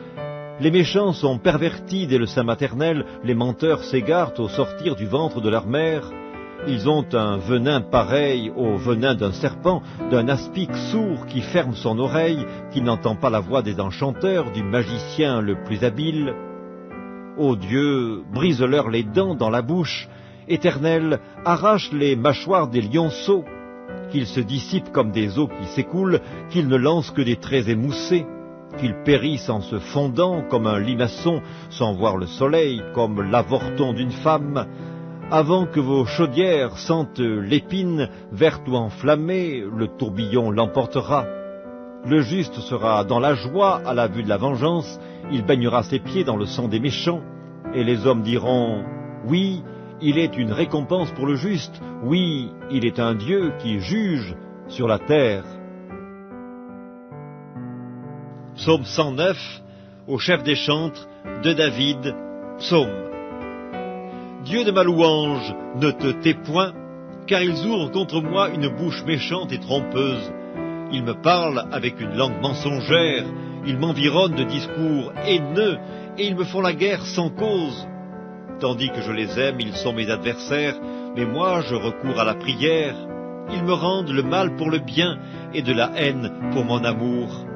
Les méchants sont pervertis dès le sein maternel, les menteurs s'égarent au sortir du ventre de leur mère. Ils ont un venin pareil au venin d'un serpent, d'un aspic sourd qui ferme son oreille, qui n'entend pas la voix des enchanteurs, du magicien le plus habile. Ô Dieu, brise-leur les dents dans la bouche. Éternel, arrache les mâchoires des lionceaux, qu'ils se dissipent comme des eaux qui s'écoulent, qu'ils ne lancent que des traits émoussés, qu'ils périssent en se fondant comme un limaçon, sans voir le soleil, comme l'avorton d'une femme. Avant que vos chaudières sentent l'épine, verte ou enflammée, le tourbillon l'emportera. Le juste sera dans la joie à la vue de la vengeance, il baignera ses pieds dans le sang des méchants, et les hommes diront, oui, il est une récompense pour le juste, oui, il est un Dieu qui juge sur la terre. Psaume 109, au chef des chantres, de David, psaume. Dieu de ma louange, ne te tais point, car ils ouvrent contre moi une bouche méchante et trompeuse. Ils me parlent avec une langue mensongère, ils m'environnent de discours haineux, et ils me font la guerre sans cause. Tandis que je les aime, ils sont mes adversaires, mais moi je recours à la prière. Ils me rendent le mal pour le bien, et de la haine pour mon amour.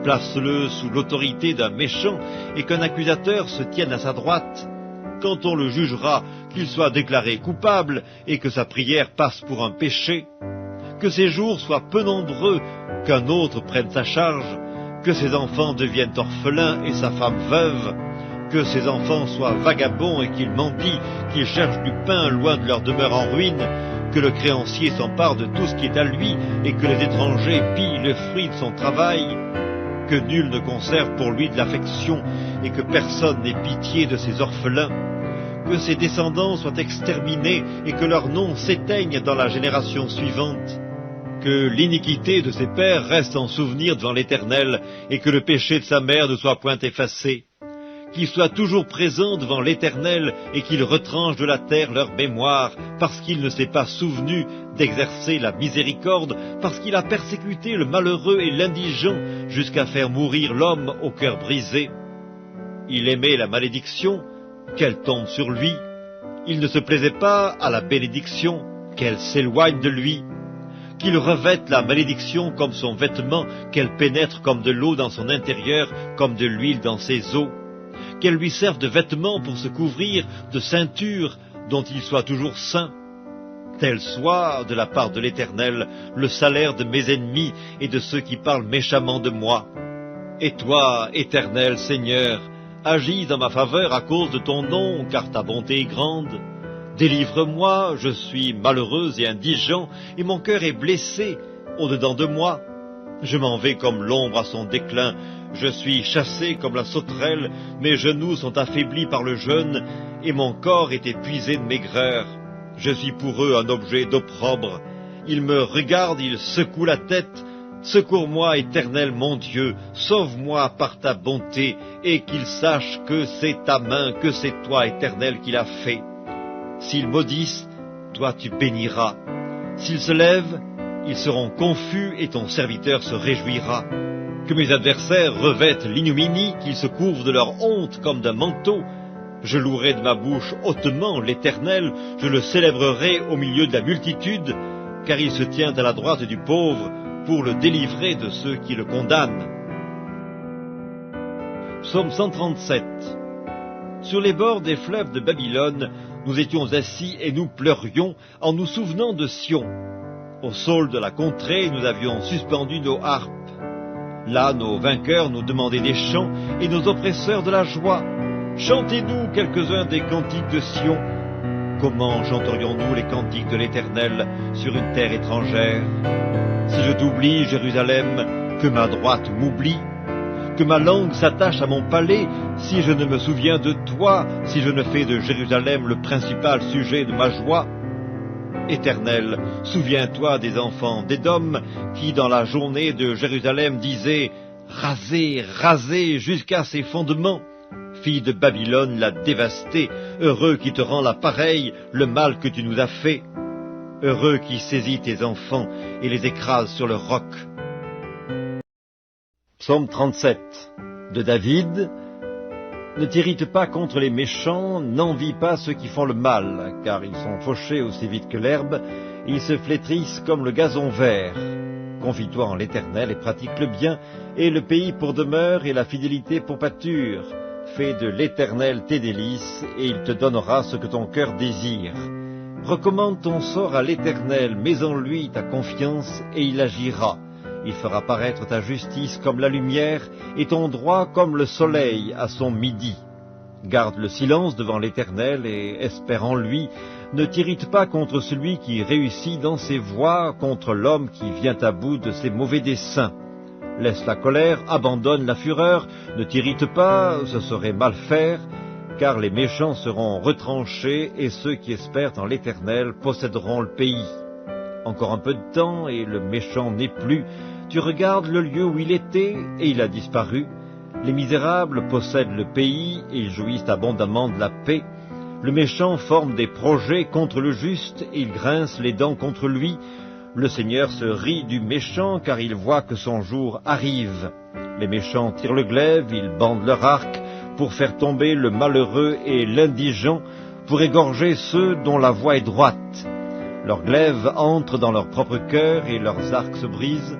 Place-le sous l'autorité d'un méchant, et qu'un accusateur se tienne à sa droite. Quand on le jugera, qu'il soit déclaré coupable, et que sa prière passe pour un péché. Que ses jours soient peu nombreux, qu'un autre prenne sa charge, que ses enfants deviennent orphelins et sa femme veuve, que ses enfants soient vagabonds et qu'ils mendient, qu'ils cherchent du pain loin de leur demeure en ruine, que le créancier s'empare de tout ce qui est à lui, et que les étrangers pillent le fruit de son travail, que nul ne conserve pour lui de l'affection, et que personne n'ait pitié de ses orphelins, que ses descendants soient exterminés, et que leur nom s'éteigne dans la génération suivante, que l'iniquité de ses pères reste en souvenir devant l'Éternel, et que le péché de sa mère ne soit point effacé, qu'il soit toujours présent devant l'Éternel, et qu'il retranche de la terre leur mémoire, parce qu'il ne s'est pas souvenu d'exercer la miséricorde, parce qu'il a persécuté le malheureux et l'indigent, jusqu'à faire mourir l'homme au cœur brisé. Il aimait la malédiction, qu'elle tombe sur lui. Il ne se plaisait pas à la bénédiction, qu'elle s'éloigne de lui. Qu'il revête la malédiction comme son vêtement, qu'elle pénètre comme de l'eau dans son intérieur, comme de l'huile dans ses os. Qu'elle lui serve de vêtement pour se couvrir, de ceinture dont il soit toujours saint. Tel soit, de la part de l'Éternel, le salaire de mes ennemis et de ceux qui parlent méchamment de moi. Et toi, Éternel Seigneur, agis en ma faveur à cause de ton nom, car ta bonté est grande. Délivre-moi, je suis malheureux et indigent, et mon cœur est blessé au-dedans de moi. Je m'en vais comme l'ombre à son déclin, je suis chassé comme la sauterelle, mes genoux sont affaiblis par le jeûne, et mon corps est épuisé de maigreur. Je suis pour eux un objet d'opprobre. Ils me regardent, ils secouent la tête. Secours-moi, Éternel mon Dieu, sauve-moi par ta bonté, et qu'ils sachent que c'est ta main, que c'est toi, Éternel, qui l'as fait. S'ils maudissent, toi tu béniras. S'ils se lèvent, ils seront confus, et ton serviteur se réjouira. Que mes adversaires revêtent l'ignominie, qu'ils se couvrent de leur honte comme d'un manteau. Je louerai de ma bouche hautement l'Éternel, je le célébrerai au milieu de la multitude, car il se tient à la droite du pauvre, pour le délivrer de ceux qui le condamnent. Psaume 137. Sur les bords des fleuves de Babylone, nous étions assis et nous pleurions en nous souvenant de Sion. Au saule de la contrée, nous avions suspendu nos harpes. Là, nos vainqueurs nous demandaient des chants et nos oppresseurs de la joie. Chantez-nous quelques-uns des cantiques de Sion. Comment chanterions-nous les cantiques de l'Éternel sur une terre étrangère? Si je t'oublie, Jérusalem, que ma droite m'oublie, que ma langue s'attache à mon palais, si je ne me souviens de toi, si je ne fais de Jérusalem le principal sujet de ma joie. Éternel, souviens-toi des enfants d'Édom, qui dans la journée de Jérusalem disaient « Rasez, rasez jusqu'à ses fondements ». Fille de Babylone l'a dévastée, heureux qui te rend la pareille, le mal que tu nous as fait. Heureux qui saisit tes enfants et les écrase sur le roc. Psaume 37 de David. Ne t'irrite pas contre les méchants, n'envie pas ceux qui font le mal, car ils sont fauchés aussi vite que l'herbe, ils se flétrissent comme le gazon vert. Confie-toi en l'Éternel et pratique le bien, et le pays pour demeure et la fidélité pour pâture. Fais de l'Éternel tes délices, et il te donnera ce que ton cœur désire. Recommande ton sort à l'Éternel, mets en lui ta confiance, et il agira. Il fera paraître ta justice comme la lumière, et ton droit comme le soleil à son midi. Garde le silence devant l'Éternel, et espère en lui. Ne t'irrite pas contre celui qui réussit dans ses voies, contre l'homme qui vient à bout de ses mauvais desseins. Laisse la colère, abandonne la fureur, ne t'irrite pas, ce serait mal faire, car les méchants seront retranchés, et ceux qui espèrent en l'Éternel posséderont le pays. Encore un peu de temps, et le méchant n'est plus. Tu regardes le lieu où il était, et il a disparu. Les misérables possèdent le pays, et ils jouissent abondamment de la paix. Le méchant forme des projets contre le juste, et il grince les dents contre lui. Le Seigneur se rit du méchant, car il voit que son jour arrive. Les méchants tirent le glaive, ils bandent leur arc, pour faire tomber le malheureux et l'indigent, pour égorger ceux dont la voie est droite. Leurs glaives entrent dans leur propre cœur, et leurs arcs se brisent.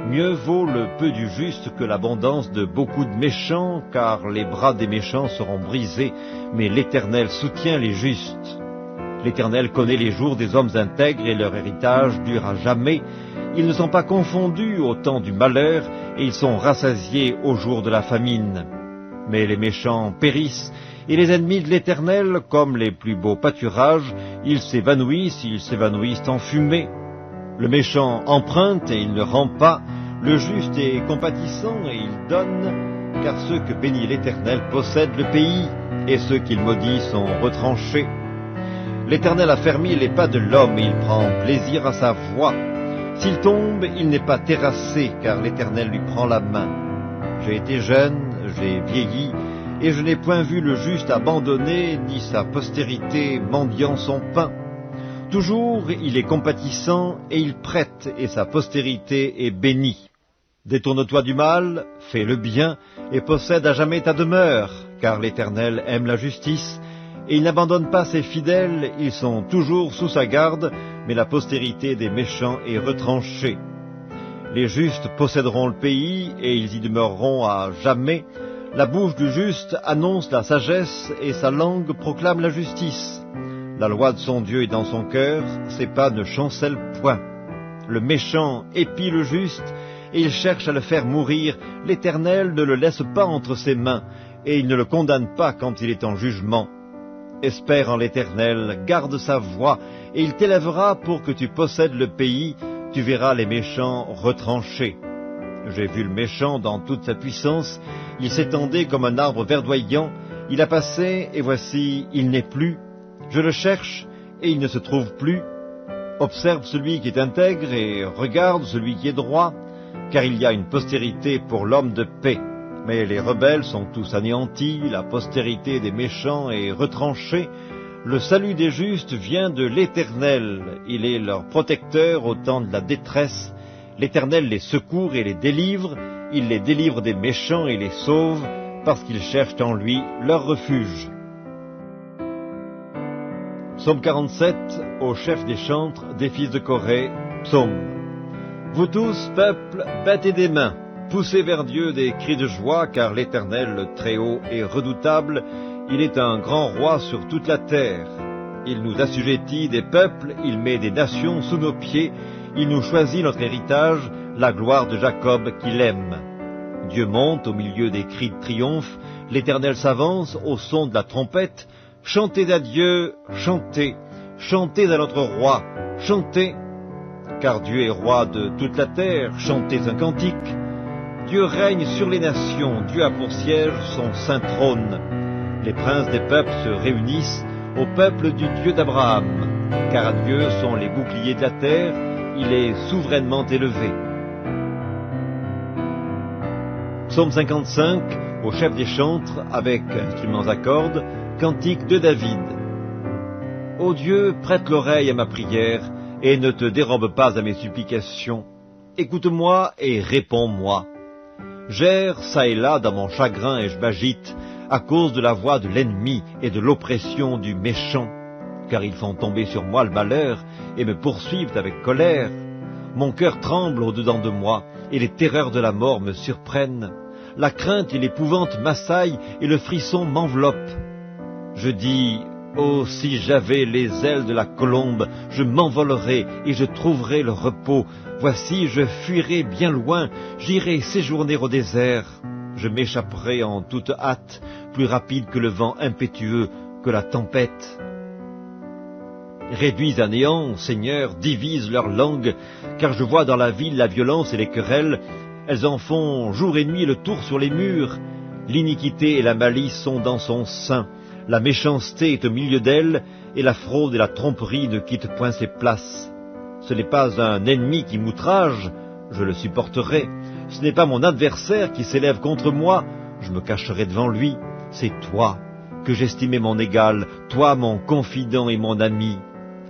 Mieux vaut le peu du juste que l'abondance de beaucoup de méchants, car les bras des méchants seront brisés, mais l'Éternel soutient les justes. L'Éternel connaît les jours des hommes intègres, et leur héritage dure à jamais. Ils ne sont pas confondus au temps du malheur, et ils sont rassasiés au jour de la famine. Mais les méchants périssent, Et les ennemis de l'Éternel, comme les plus beaux pâturages, ils s'évanouissent en fumée. Le méchant emprunte et il ne rend pas, le juste est compatissant et il donne, car ceux que bénit l'Éternel possèdent le pays, et ceux qu'il maudit sont retranchés. L'Éternel a fermé les pas de l'homme, et il prend plaisir à sa voie. S'il tombe, il n'est pas terrassé, car l'Éternel lui prend la main. J'ai été jeune, j'ai vieilli, et je n'ai point vu le juste abandonné, ni sa postérité mendiant son pain. Toujours il est compatissant, et il prête, et sa postérité est bénie. Détourne-toi du mal, fais le bien, et possède à jamais ta demeure, car l'Éternel aime la justice, et il n'abandonne pas ses fidèles, ils sont toujours sous sa garde, mais la postérité des méchants est retranchée. Les justes posséderont le pays, et ils y demeureront à jamais. La bouche du juste annonce la sagesse, et sa langue proclame la justice. La loi de son Dieu est dans son cœur, ses pas ne chancellent point. Le méchant épie le juste, et il cherche à le faire mourir. L'Éternel ne le laisse pas entre ses mains, et il ne le condamne pas quand il est en jugement. Espère en l'Éternel, garde sa voie, et il t'élèvera pour que tu possèdes le pays, tu verras les méchants retranchés. J'ai vu le méchant dans toute sa puissance, il s'étendait comme un arbre verdoyant, il a passé, et voici, il n'est plus. Je le cherche, et il ne se trouve plus. Observe celui qui est intègre, et regarde celui qui est droit, car il y a une postérité pour l'homme de paix. Mais les rebelles sont tous anéantis, la postérité des méchants est retranchée. Le salut des justes vient de l'Éternel, il est leur protecteur au temps de la détresse. L'Éternel les secourt et les délivre, il les délivre des méchants et les sauve, parce qu'ils cherchent en lui leur refuge. Psaume 47, au chef des chantres des fils de Corée, psaume. Vous tous, peuple, battez des mains. Poussez vers Dieu des cris de joie, car l'Éternel, le Très-Haut, est redoutable. Il est un grand roi sur toute la terre. Il nous assujettit des peuples, il met des nations sous nos pieds. Il nous choisit notre héritage, la gloire de Jacob qu'il aime. Dieu monte au milieu des cris de triomphe. L'Éternel s'avance au son de la trompette. Chantez à Dieu, chantez. Chantez à notre roi, chantez. Car Dieu est roi de toute la terre, chantez un cantique. Dieu règne sur les nations, Dieu a pour siège son saint trône. Les princes des peuples se réunissent au peuple du Dieu d'Abraham, car à Dieu sont les boucliers de la terre, il est souverainement élevé. Psaume 55, au chef des chantres, avec instruments à cordes, cantique de David. Ô Dieu, prête l'oreille à ma prière, et ne te dérobe pas à mes supplications. Écoute-moi et réponds-moi. J'erre çà et là dans mon chagrin et je m'agite à cause de la voix de l'ennemi et de l'oppression du méchant, car ils font tomber sur moi le malheur et me poursuivent avec colère. Mon cœur tremble au-dedans de moi et les terreurs de la mort me surprennent. La crainte et l'épouvante m'assaillent et le frisson m'enveloppe. Je dis, oh, si j'avais les ailes de la colombe, je m'envolerais et je trouverais le repos. Voici, je fuirai bien loin, j'irai séjourner au désert. Je m'échapperai en toute hâte, plus rapide que le vent impétueux, que la tempête. Réduis à néant, Seigneur, divise leur langue, car je vois dans la ville la violence et les querelles. Elles en font jour et nuit le tour sur les murs. L'iniquité et la malice sont dans son sein. La méchanceté est au milieu d'elle, et la fraude et la tromperie ne quittent point ses places. Ce n'est pas un ennemi qui m'outrage, je le supporterai. Ce n'est pas mon adversaire qui s'élève contre moi, je me cacherai devant lui. C'est toi que j'estimais mon égal, toi mon confident et mon ami.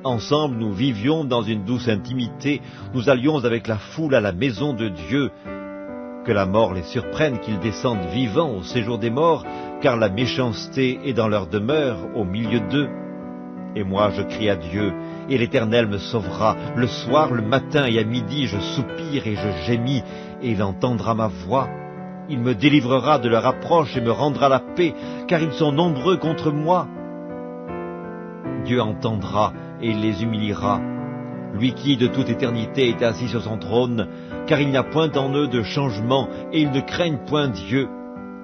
Ensemble nous vivions dans une douce intimité, nous allions avec la foule à la maison de Dieu. Que la mort les surprenne, qu'ils descendent vivants au séjour des morts, car la méchanceté est dans leur demeure, au milieu d'eux. Et moi je crie à Dieu, et l'Éternel me sauvera. Le soir, le matin et à midi, je soupire et je gémis, et il entendra ma voix. Il me délivrera de leur approche et me rendra la paix, car ils sont nombreux contre moi. Dieu entendra et il les humiliera. Lui qui, de toute éternité, est assis sur son trône, car il n'y a point en eux de changement, et ils ne craignent point Dieu.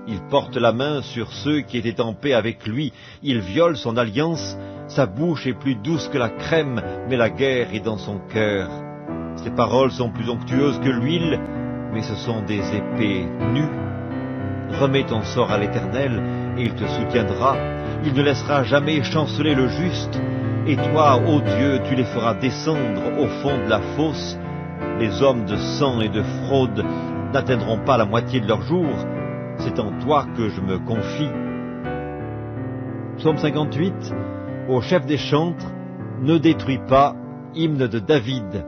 Il porte la main sur ceux qui étaient en paix avec lui. Il viole son alliance. Sa bouche est plus douce que la crème, mais la guerre est dans son cœur. Ses paroles sont plus onctueuses que l'huile, mais ce sont des épées nues. Remets ton sort à l'Éternel, et il te soutiendra. Il ne laissera jamais chanceler le juste. Et toi, ô Dieu, tu les feras descendre au fond de la fosse. Les hommes de sang et de fraude n'atteindront pas la moitié de leurs jours. C'est en toi que je me confie. Psaume 58, au chef des chantres, ne détruis pas, hymne de David.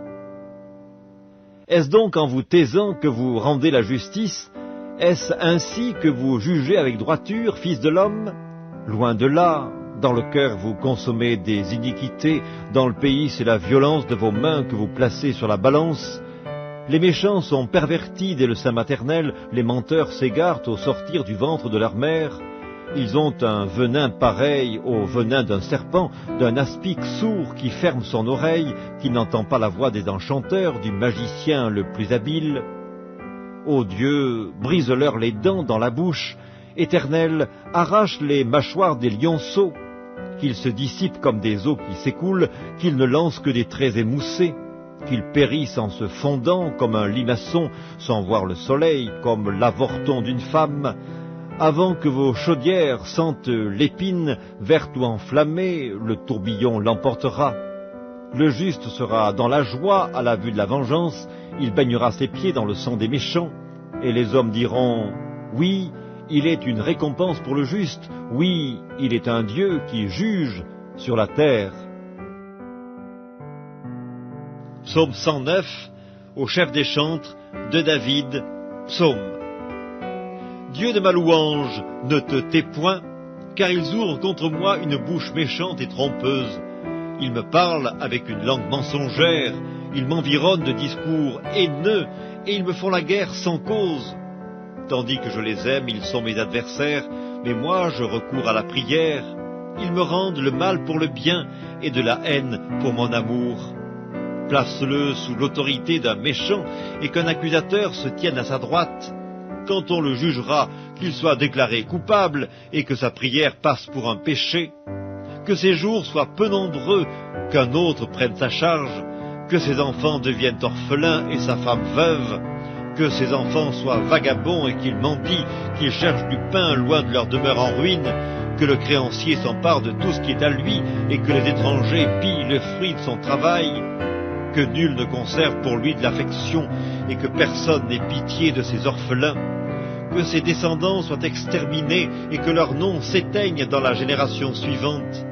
Est-ce donc en vous taisant que vous rendez la justice? Est-ce ainsi que vous jugez avec droiture, fils de l'homme? Loin de là, dans le cœur vous consommez des iniquités, dans le pays c'est la violence de vos mains que vous placez sur la balance. Les méchants sont pervertis dès le sein maternel, les menteurs s'égarent au sortir du ventre de leur mère. Ils ont un venin pareil au venin d'un serpent, d'un aspic sourd qui ferme son oreille, qui n'entend pas la voix des enchanteurs, du magicien le plus habile. Ô Dieu, brise-leur les dents dans la bouche. Éternel, arrache les mâchoires des lionceaux, qu'ils se dissipent comme des eaux qui s'écoulent, qu'ils ne lancent que des traits émoussés, qu'ils périssent en se fondant comme un limaçon sans voir le soleil, comme l'avorton d'une femme. Avant que vos chaudières sentent l'épine, verte ou enflammée, le tourbillon l'emportera. Le juste sera dans la joie à la vue de la vengeance, il baignera ses pieds dans le sang des méchants, et les hommes diront « Oui, il est une récompense pour le juste, oui, il est un Dieu qui juge sur la terre. » Psaume 109, au chef des chantres, de David, psaume. Dieu de ma louange, ne te tais point, car ils ouvrent contre moi une bouche méchante et trompeuse. Ils me parlent avec une langue mensongère, ils m'environnent de discours haineux, et ils me font la guerre sans cause. Tandis que je les aime, ils sont mes adversaires, mais moi je recours à la prière. Ils me rendent le mal pour le bien, et de la haine pour mon amour. Place-le sous l'autorité d'un méchant, et qu'un accusateur se tienne à sa droite. Quand on le jugera, qu'il soit déclaré coupable, et que sa prière passe pour un péché. Que ses jours soient peu nombreux, qu'un autre prenne sa charge, que ses enfants deviennent orphelins et sa femme veuve, que ses enfants soient vagabonds et qu'ils mendient, qu'ils cherchent du pain loin de leur demeure en ruine, que le créancier s'empare de tout ce qui est à lui et que les étrangers pillent le fruit de son travail, que nul ne conserve pour lui de l'affection et que personne n'ait pitié de ses orphelins, que ses descendants soient exterminés et que leurs noms s'éteignent dans la génération suivante,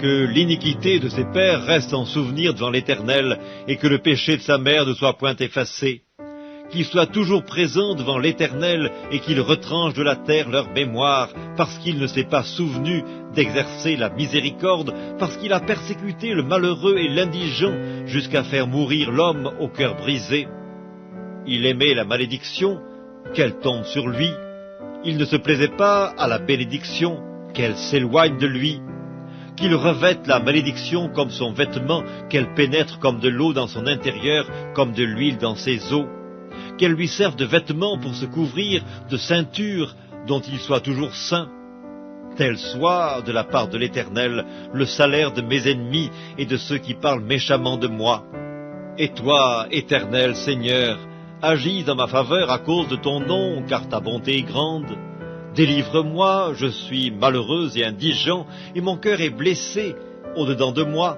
que l'iniquité de ses pères reste en souvenir devant l'Éternel et que le péché de sa mère ne soit point effacé, qu'il soit toujours présent devant l'Éternel et qu'il retranche de la terre leur mémoire, parce qu'il ne s'est pas souvenu d'exercer la miséricorde, parce qu'il a persécuté le malheureux et l'indigent jusqu'à faire mourir l'homme au cœur brisé. Il aimait la malédiction, qu'elle tombe sur lui. Il ne se plaisait pas à la bénédiction, qu'elle s'éloigne de lui. Qu'il revête la malédiction comme son vêtement, qu'elle pénètre comme de l'eau dans son intérieur, comme de l'huile dans ses os. Qu'elle lui serve de vêtement pour se couvrir, de ceinture dont il soit toujours saint. Tel soit, de la part de l'Éternel, le salaire de mes ennemis et de ceux qui parlent méchamment de moi. Et toi, Éternel Seigneur, agis en ma faveur à cause de ton nom, car ta bonté est grande. Délivre-moi, je suis malheureuse et indigent, et mon cœur est blessé au-dedans de moi.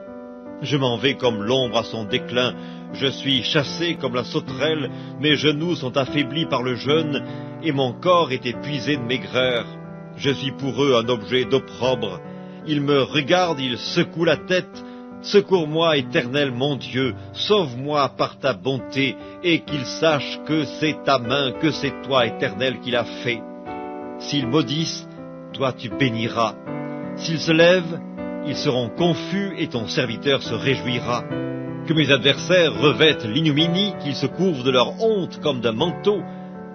Je m'en vais comme l'ombre à son déclin, je suis chassé comme la sauterelle, mes genoux sont affaiblis par le jeûne, et mon corps est épuisé de maigreur. Je suis pour eux un objet d'opprobre. Ils me regardent, ils secouent la tête. Secours-moi, Éternel mon Dieu, sauve-moi par ta bonté, et qu'ils sachent que c'est ta main, que c'est toi, Éternel, qui l'as fait. S'ils maudissent, toi tu béniras. S'ils se lèvent, ils seront confus et ton serviteur se réjouira. Que mes adversaires revêtent l'ignominie, qu'ils se couvrent de leur honte comme d'un manteau.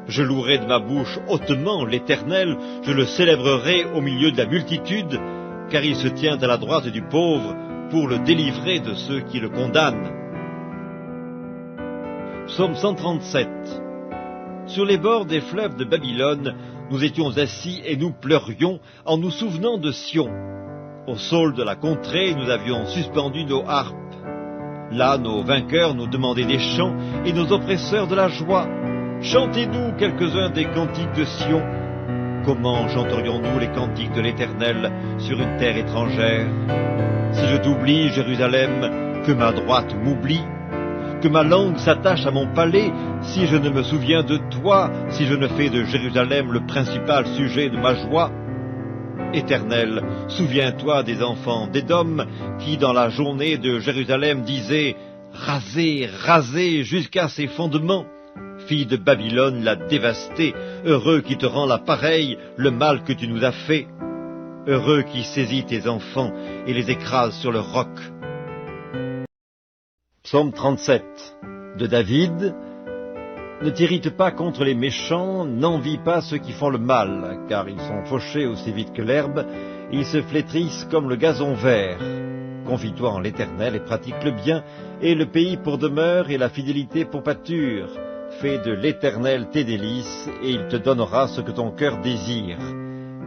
Je louerai de ma bouche hautement l'Éternel, je le célébrerai au milieu de la multitude, car il se tient à la droite du pauvre pour le délivrer de ceux qui le condamnent. Psaume 137. Sur les bords des fleuves de Babylone, nous étions assis et nous pleurions en nous souvenant de Sion. Au saule de la contrée, nous avions suspendu nos harpes. Là, nos vainqueurs nous demandaient des chants et nos oppresseurs de la joie. Chantez-nous quelques-uns des cantiques de Sion. Comment chanterions-nous les cantiques de l'Éternel sur une terre étrangère? Si je t'oublie, Jérusalem, que ma droite m'oublie, que ma langue s'attache à mon palais, si je ne me souviens de toi, si je ne fais de Jérusalem le principal sujet de ma joie. Éternel, souviens-toi des enfants d'Édom qui, dans la journée de Jérusalem, disaient « Rasez, rasez jusqu'à ses fondements ». Fille de Babylone l'a dévastée, heureux qui te rend la pareille, le mal que tu nous as fait. Heureux qui saisit tes enfants et les écrase sur le roc. Psaume 37 de David. Ne t'irrite pas contre les méchants, n'envie pas ceux qui font le mal, car ils sont fauchés aussi vite que l'herbe, ils se flétrissent comme le gazon vert. Confie-toi en l'Éternel et pratique le bien, et le pays pour demeure et la fidélité pour pâture. Fais de l'Éternel tes délices, et il te donnera ce que ton cœur désire.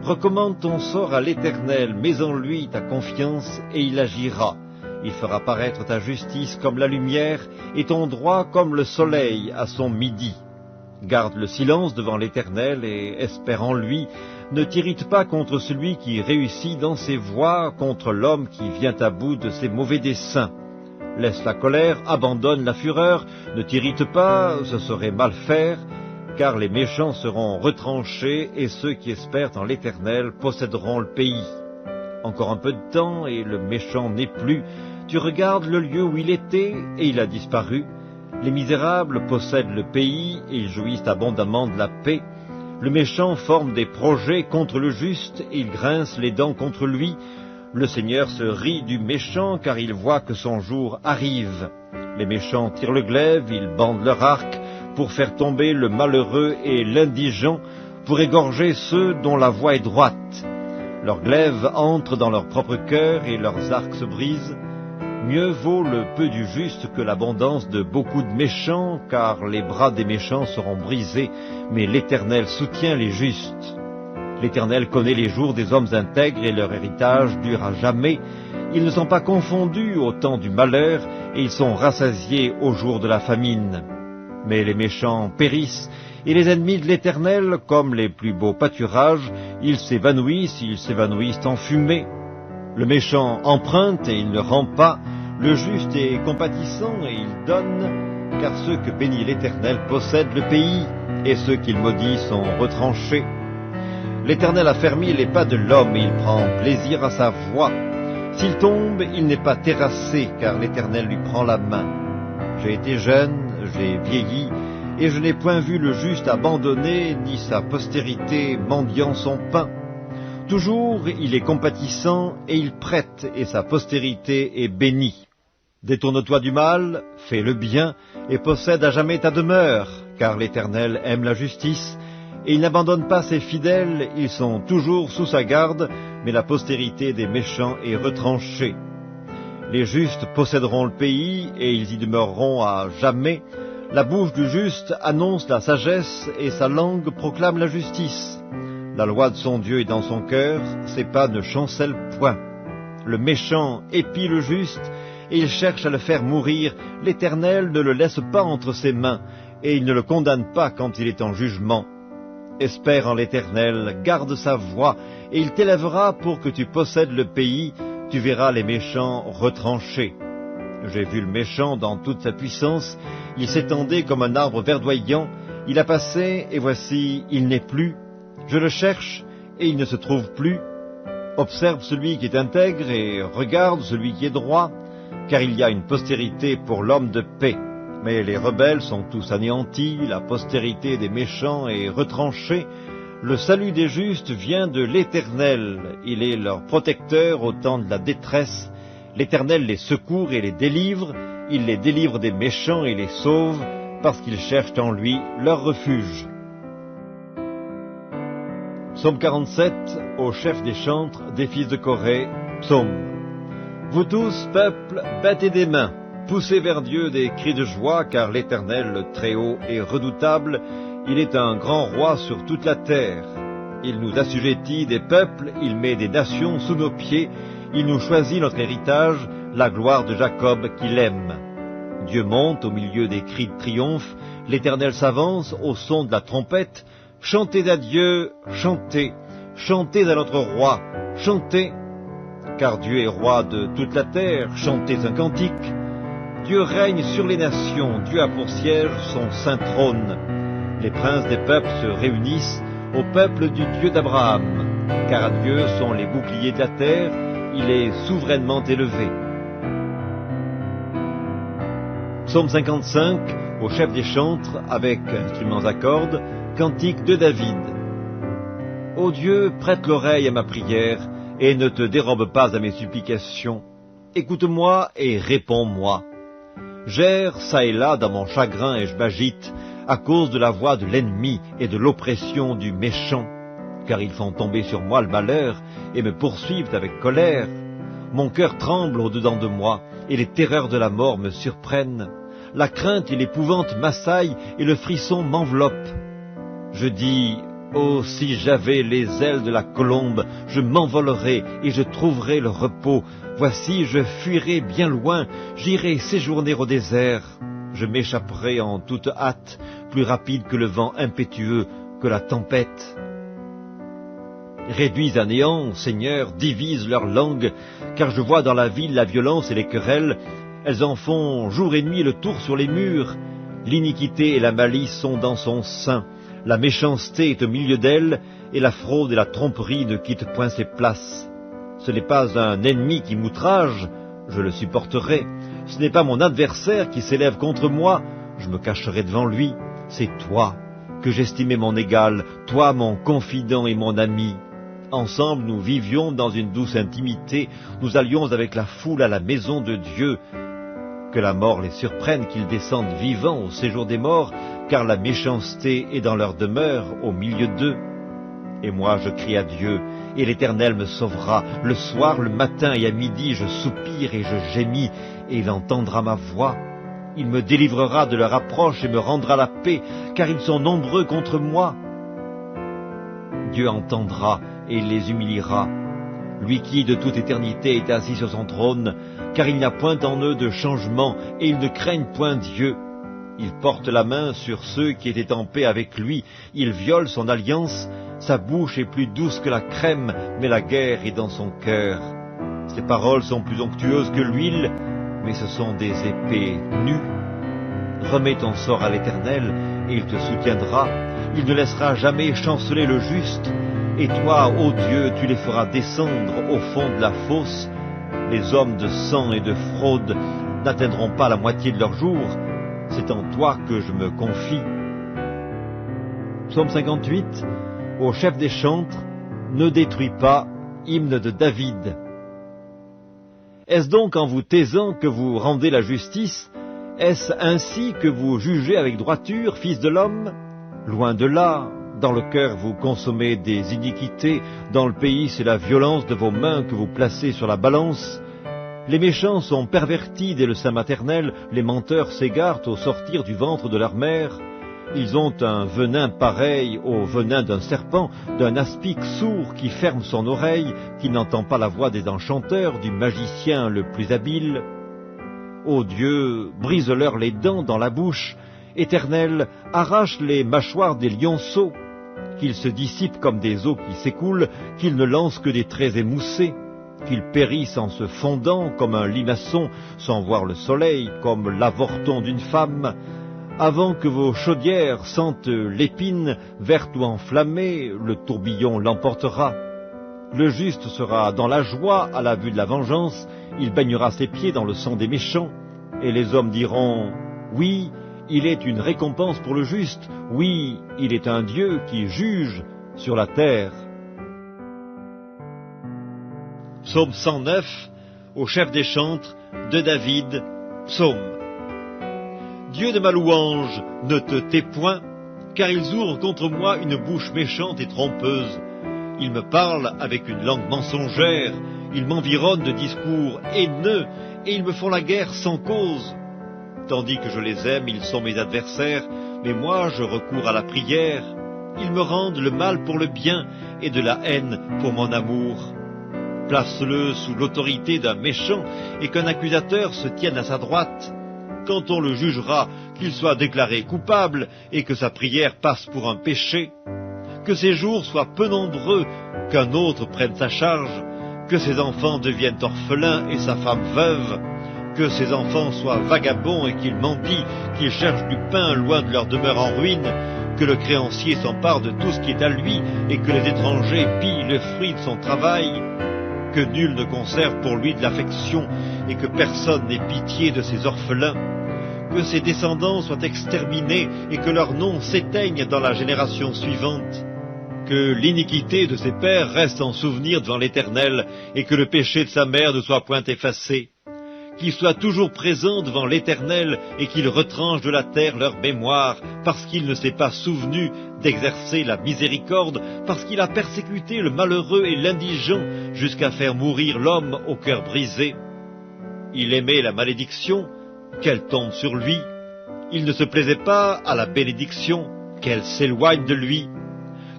Recommande ton sort à l'Éternel, mets en lui ta confiance, et il agira. Il fera paraître ta justice comme la lumière, et ton droit comme le soleil à son midi. Garde le silence devant l'Éternel, et espère en lui. Ne t'irrite pas contre celui qui réussit dans ses voies, contre l'homme qui vient à bout de ses mauvais desseins. Laisse la colère, abandonne la fureur, ne t'irrite pas, ce serait mal faire, car les méchants seront retranchés, et ceux qui espèrent en l'Éternel posséderont le pays. Encore un peu de temps, et le méchant n'est plus. Tu regardes le lieu où il était, et il a disparu. Les misérables possèdent le pays, et ils jouissent abondamment de la paix. Le méchant forme des projets contre le juste, et il grince les dents contre lui. Le Seigneur se rit du méchant, car il voit que son jour arrive. Les méchants tirent le glaive, ils bandent leur arc, pour faire tomber le malheureux et l'indigent, pour égorger ceux dont la voie est droite. Leurs glaives entrent dans leur propre cœur, et leurs arcs se brisent. Mieux vaut le peu du juste que l'abondance de beaucoup de méchants, car les bras des méchants seront brisés, mais l'Éternel soutient les justes. L'Éternel connaît les jours des hommes intègres, et leur héritage dure à jamais. Ils ne sont pas confondus au temps du malheur, et ils sont rassasiés au jour de la famine. Mais les méchants périssent, et les ennemis de l'Éternel, comme les plus beaux pâturages, ils s'évanouissent en fumée. Le méchant emprunte et il ne rend pas, le juste est compatissant et il donne, car ceux que bénit l'Éternel possèdent le pays, et ceux qu'il maudit sont retranchés. L'Éternel a fermé les pas de l'homme, et il prend plaisir à sa voie. S'il tombe, il n'est pas terrassé, car l'Éternel lui prend la main. J'ai été jeune, j'ai vieilli, et je n'ai point vu le juste abandonné, ni sa postérité mendiant son pain. Toujours il est compatissant, et il prête, et sa postérité est bénie. Détourne-toi du mal, fais le bien, et possède à jamais ta demeure, car l'Éternel aime la justice, et il n'abandonne pas ses fidèles, ils sont toujours sous sa garde, mais la postérité des méchants est retranchée. Les justes posséderont le pays, et ils y demeureront à jamais. La bouche du juste annonce la sagesse, et sa langue proclame la justice. La loi de son Dieu est dans son cœur, ses pas ne chancellent point. Le méchant épie le juste, et il cherche à le faire mourir. L'Éternel ne le laisse pas entre ses mains, et il ne le condamne pas quand il est en jugement. Espère en l'Éternel, garde sa voie, et il t'élèvera pour que tu possèdes le pays, tu verras les méchants retranchés. J'ai vu le méchant dans toute sa puissance, il s'étendait comme un arbre verdoyant, il a passé, et voici, il n'est plus. Je le cherche, et il ne se trouve plus. Observe celui qui est intègre, et regarde celui qui est droit, car il y a une postérité pour l'homme de paix. Mais les rebelles sont tous anéantis, la postérité des méchants est retranchée. Le salut des justes vient de l'Éternel, il est leur protecteur au temps de la détresse. L'Éternel les secourt et les délivre, il les délivre des méchants et les sauve, parce qu'ils cherchent en lui leur refuge. Psaume 47, au chef des chantres, des fils de Corée, psaume. Vous tous, peuple, battez des mains, poussez vers Dieu des cris de joie, car l'Éternel, le Très-Haut, est redoutable, il est un grand roi sur toute la terre. Il nous assujettit des peuples, il met des nations sous nos pieds, il nous choisit notre héritage, la gloire de Jacob qu'il aime. Dieu monte au milieu des cris de triomphe, l'Éternel s'avance au son de la trompette. Chantez à Dieu, chantez, chantez à notre roi, chantez, car Dieu est roi de toute la terre, chantez un cantique. Dieu règne sur les nations, Dieu a pour siège son saint trône. Les princes des peuples se réunissent au peuple du Dieu d'Abraham, car à Dieu sont les boucliers de la terre, il est souverainement élevé. Psaume 55, au chef des chantres, avec instruments à cordes, cantique de David. Ô Dieu, prête l'oreille à ma prière, et ne te dérobe pas à mes supplications. Écoute-moi et réponds-moi. J'erre çà et là dans mon chagrin et je m'agite, à cause de la voix de l'ennemi et de l'oppression du méchant, car ils font tomber sur moi le malheur et me poursuivent avec colère. Mon cœur tremble au-dedans de moi, et les terreurs de la mort me surprennent. La crainte et l'épouvante m'assaillent, et le frisson m'enveloppe. Je dis, oh, si j'avais les ailes de la colombe, je m'envolerais et je trouverais le repos. Voici, je fuirai bien loin, j'irai séjourner au désert. Je m'échapperai en toute hâte, plus rapide que le vent impétueux, que la tempête. Réduis à néant, Seigneur, divise leur langue, car je vois dans la ville la violence et les querelles. Elles en font jour et nuit le tour sur les murs. L'iniquité et la malice sont dans son sein. La méchanceté est au milieu d'elle, et la fraude et la tromperie ne quittent point ses places. Ce n'est pas un ennemi qui m'outrage, je le supporterai. Ce n'est pas mon adversaire qui s'élève contre moi, je me cacherai devant lui. C'est toi que j'estimais mon égal, toi mon confident et mon ami. Ensemble nous vivions dans une douce intimité, nous allions avec la foule à la maison de Dieu. Que la mort les surprenne, qu'ils descendent vivants au séjour des morts, car la méchanceté est dans leur demeure, au milieu d'eux. Et moi je crie à Dieu, et l'Éternel me sauvera. Le soir, le matin et à midi, je soupire et je gémis, et il entendra ma voix. Il me délivrera de leur approche et me rendra la paix, car ils sont nombreux contre moi. Dieu entendra et il les humiliera. Lui qui, de toute éternité, est assis sur son trône, car il n'y a point en eux de changement, et ils ne craignent point Dieu. Il porte la main sur ceux qui étaient en paix avec lui, il viole son alliance, sa bouche est plus douce que la crème, mais la guerre est dans son cœur. Ses paroles sont plus onctueuses que l'huile, mais ce sont des épées nues. Remets ton sort à l'Éternel, et il te soutiendra. Il ne laissera jamais chanceler le juste. Et toi, ô Dieu, tu les feras descendre au fond de la fosse. Les hommes de sang et de fraude n'atteindront pas la moitié de leurs jours. C'est en toi que je me confie. Psaume 58, au chef des chantres, ne détruis pas, hymne de David. Est-ce donc en vous taisant que vous rendez la justice? Est-ce ainsi que vous jugez avec droiture, fils de l'homme? Loin de là, dans le cœur vous consommez des iniquités, dans le pays c'est la violence de vos mains que vous placez sur la balance. Les méchants sont pervertis dès le sein maternel, les menteurs s'égarent au sortir du ventre de leur mère. Ils ont un venin pareil au venin d'un serpent, d'un aspic sourd qui ferme son oreille, qui n'entend pas la voix des enchanteurs, du magicien le plus habile. Ô Dieu, brise-leur les dents dans la bouche. Éternel, arrache les mâchoires des lionceaux, qu'ils se dissipent comme des eaux qui s'écoulent, qu'ils ne lancent que des traits émoussés, qu'ils périssent en se fondant comme un limaçon, sans voir le soleil, comme l'avorton d'une femme. Avant que vos chaudières sentent l'épine, verte ou enflammée, le tourbillon l'emportera. Le juste sera dans la joie à la vue de la vengeance, il baignera ses pieds dans le sang des méchants, et les hommes diront, oui, il est une récompense pour le juste, oui, il est un Dieu qui juge sur la terre. Psaume 109, au chef des chantres, de David, psaume. Dieu de ma louange, ne te tais point, car ils ouvrent contre moi une bouche méchante et trompeuse. Ils me parlent avec une langue mensongère, ils m'environnent de discours haineux, et ils me font la guerre sans cause. Tandis que je les aime, ils sont mes adversaires, mais moi je recours à la prière. ils me rendent le mal pour le bien et de la haine pour mon amour. Place-le sous l'autorité d'un méchant et qu'un accusateur se tienne à sa droite. Quand on le jugera, qu'il soit déclaré coupable et que sa prière passe pour un péché. Que ses jours soient peu nombreux, qu'un autre prenne sa charge, que ses enfants deviennent orphelins et sa femme veuve, que ses enfants soient vagabonds et qu'ils mendient, qu'ils cherchent du pain loin de leur demeure en ruine, que le créancier s'empare de tout ce qui est à lui et que les étrangers pillent le fruit de son travail, que nul ne conserve pour lui de l'affection et que personne n'ait pitié de ses orphelins, que ses descendants soient exterminés et que leurs noms s'éteignent dans la génération suivante, que l'iniquité de ses pères reste en souvenir devant l'Éternel et que le péché de sa mère ne soit point effacé, qu'il soit toujours présent devant l'Éternel et qu'il retranche de la terre leur mémoire, parce qu'il ne s'est pas souvenu d'exercer la miséricorde, parce qu'il a persécuté le malheureux et l'indigent jusqu'à faire mourir l'homme au cœur brisé. Il aimait la malédiction, qu'elle tombe sur lui. Il ne se plaisait pas à la bénédiction, qu'elle s'éloigne de lui.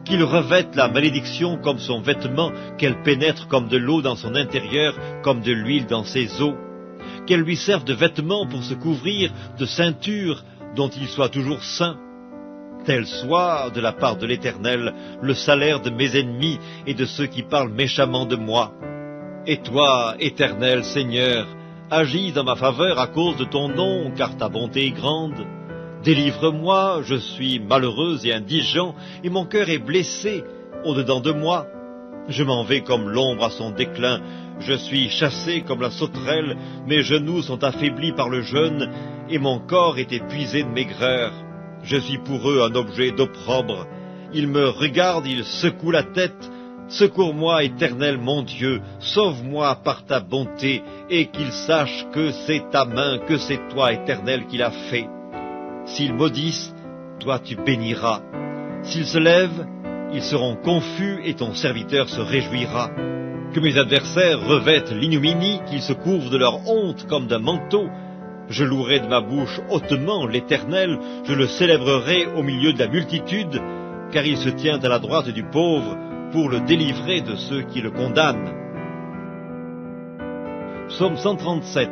Qu'il revête la malédiction comme son vêtement, qu'elle pénètre comme de l'eau dans son intérieur, comme de l'huile dans ses os. Qu'elle lui serve de vêtement pour se couvrir, de ceinture dont il soit toujours saint. Tel soit, de la part de l'Éternel, le salaire de mes ennemis et de ceux qui parlent méchamment de moi. Et toi, Éternel Seigneur, agis en ma faveur à cause de ton nom, car ta bonté est grande. Délivre-moi, je suis malheureux et indigent, et mon cœur est blessé au-dedans de moi. Je m'en vais comme l'ombre à son déclin, je suis chassé comme la sauterelle, mes genoux sont affaiblis par le jeûne, et mon corps est épuisé de maigreur. Je suis pour eux un objet d'opprobre. Ils me regardent, ils secouent la tête. Secours-moi, Éternel mon Dieu, sauve-moi par ta bonté, et qu'ils sachent que c'est ta main, que c'est toi, Éternel, qui l'as fait. S'ils maudissent, toi tu béniras. S'ils se lèvent, ils seront confus et ton serviteur se réjouira. Que mes adversaires revêtent l'ignominie, qu'ils se couvrent de leur honte comme d'un manteau. Je louerai de ma bouche hautement l'Éternel, je le célébrerai au milieu de la multitude, car il se tient à la droite du pauvre pour le délivrer de ceux qui le condamnent. Psaume 137.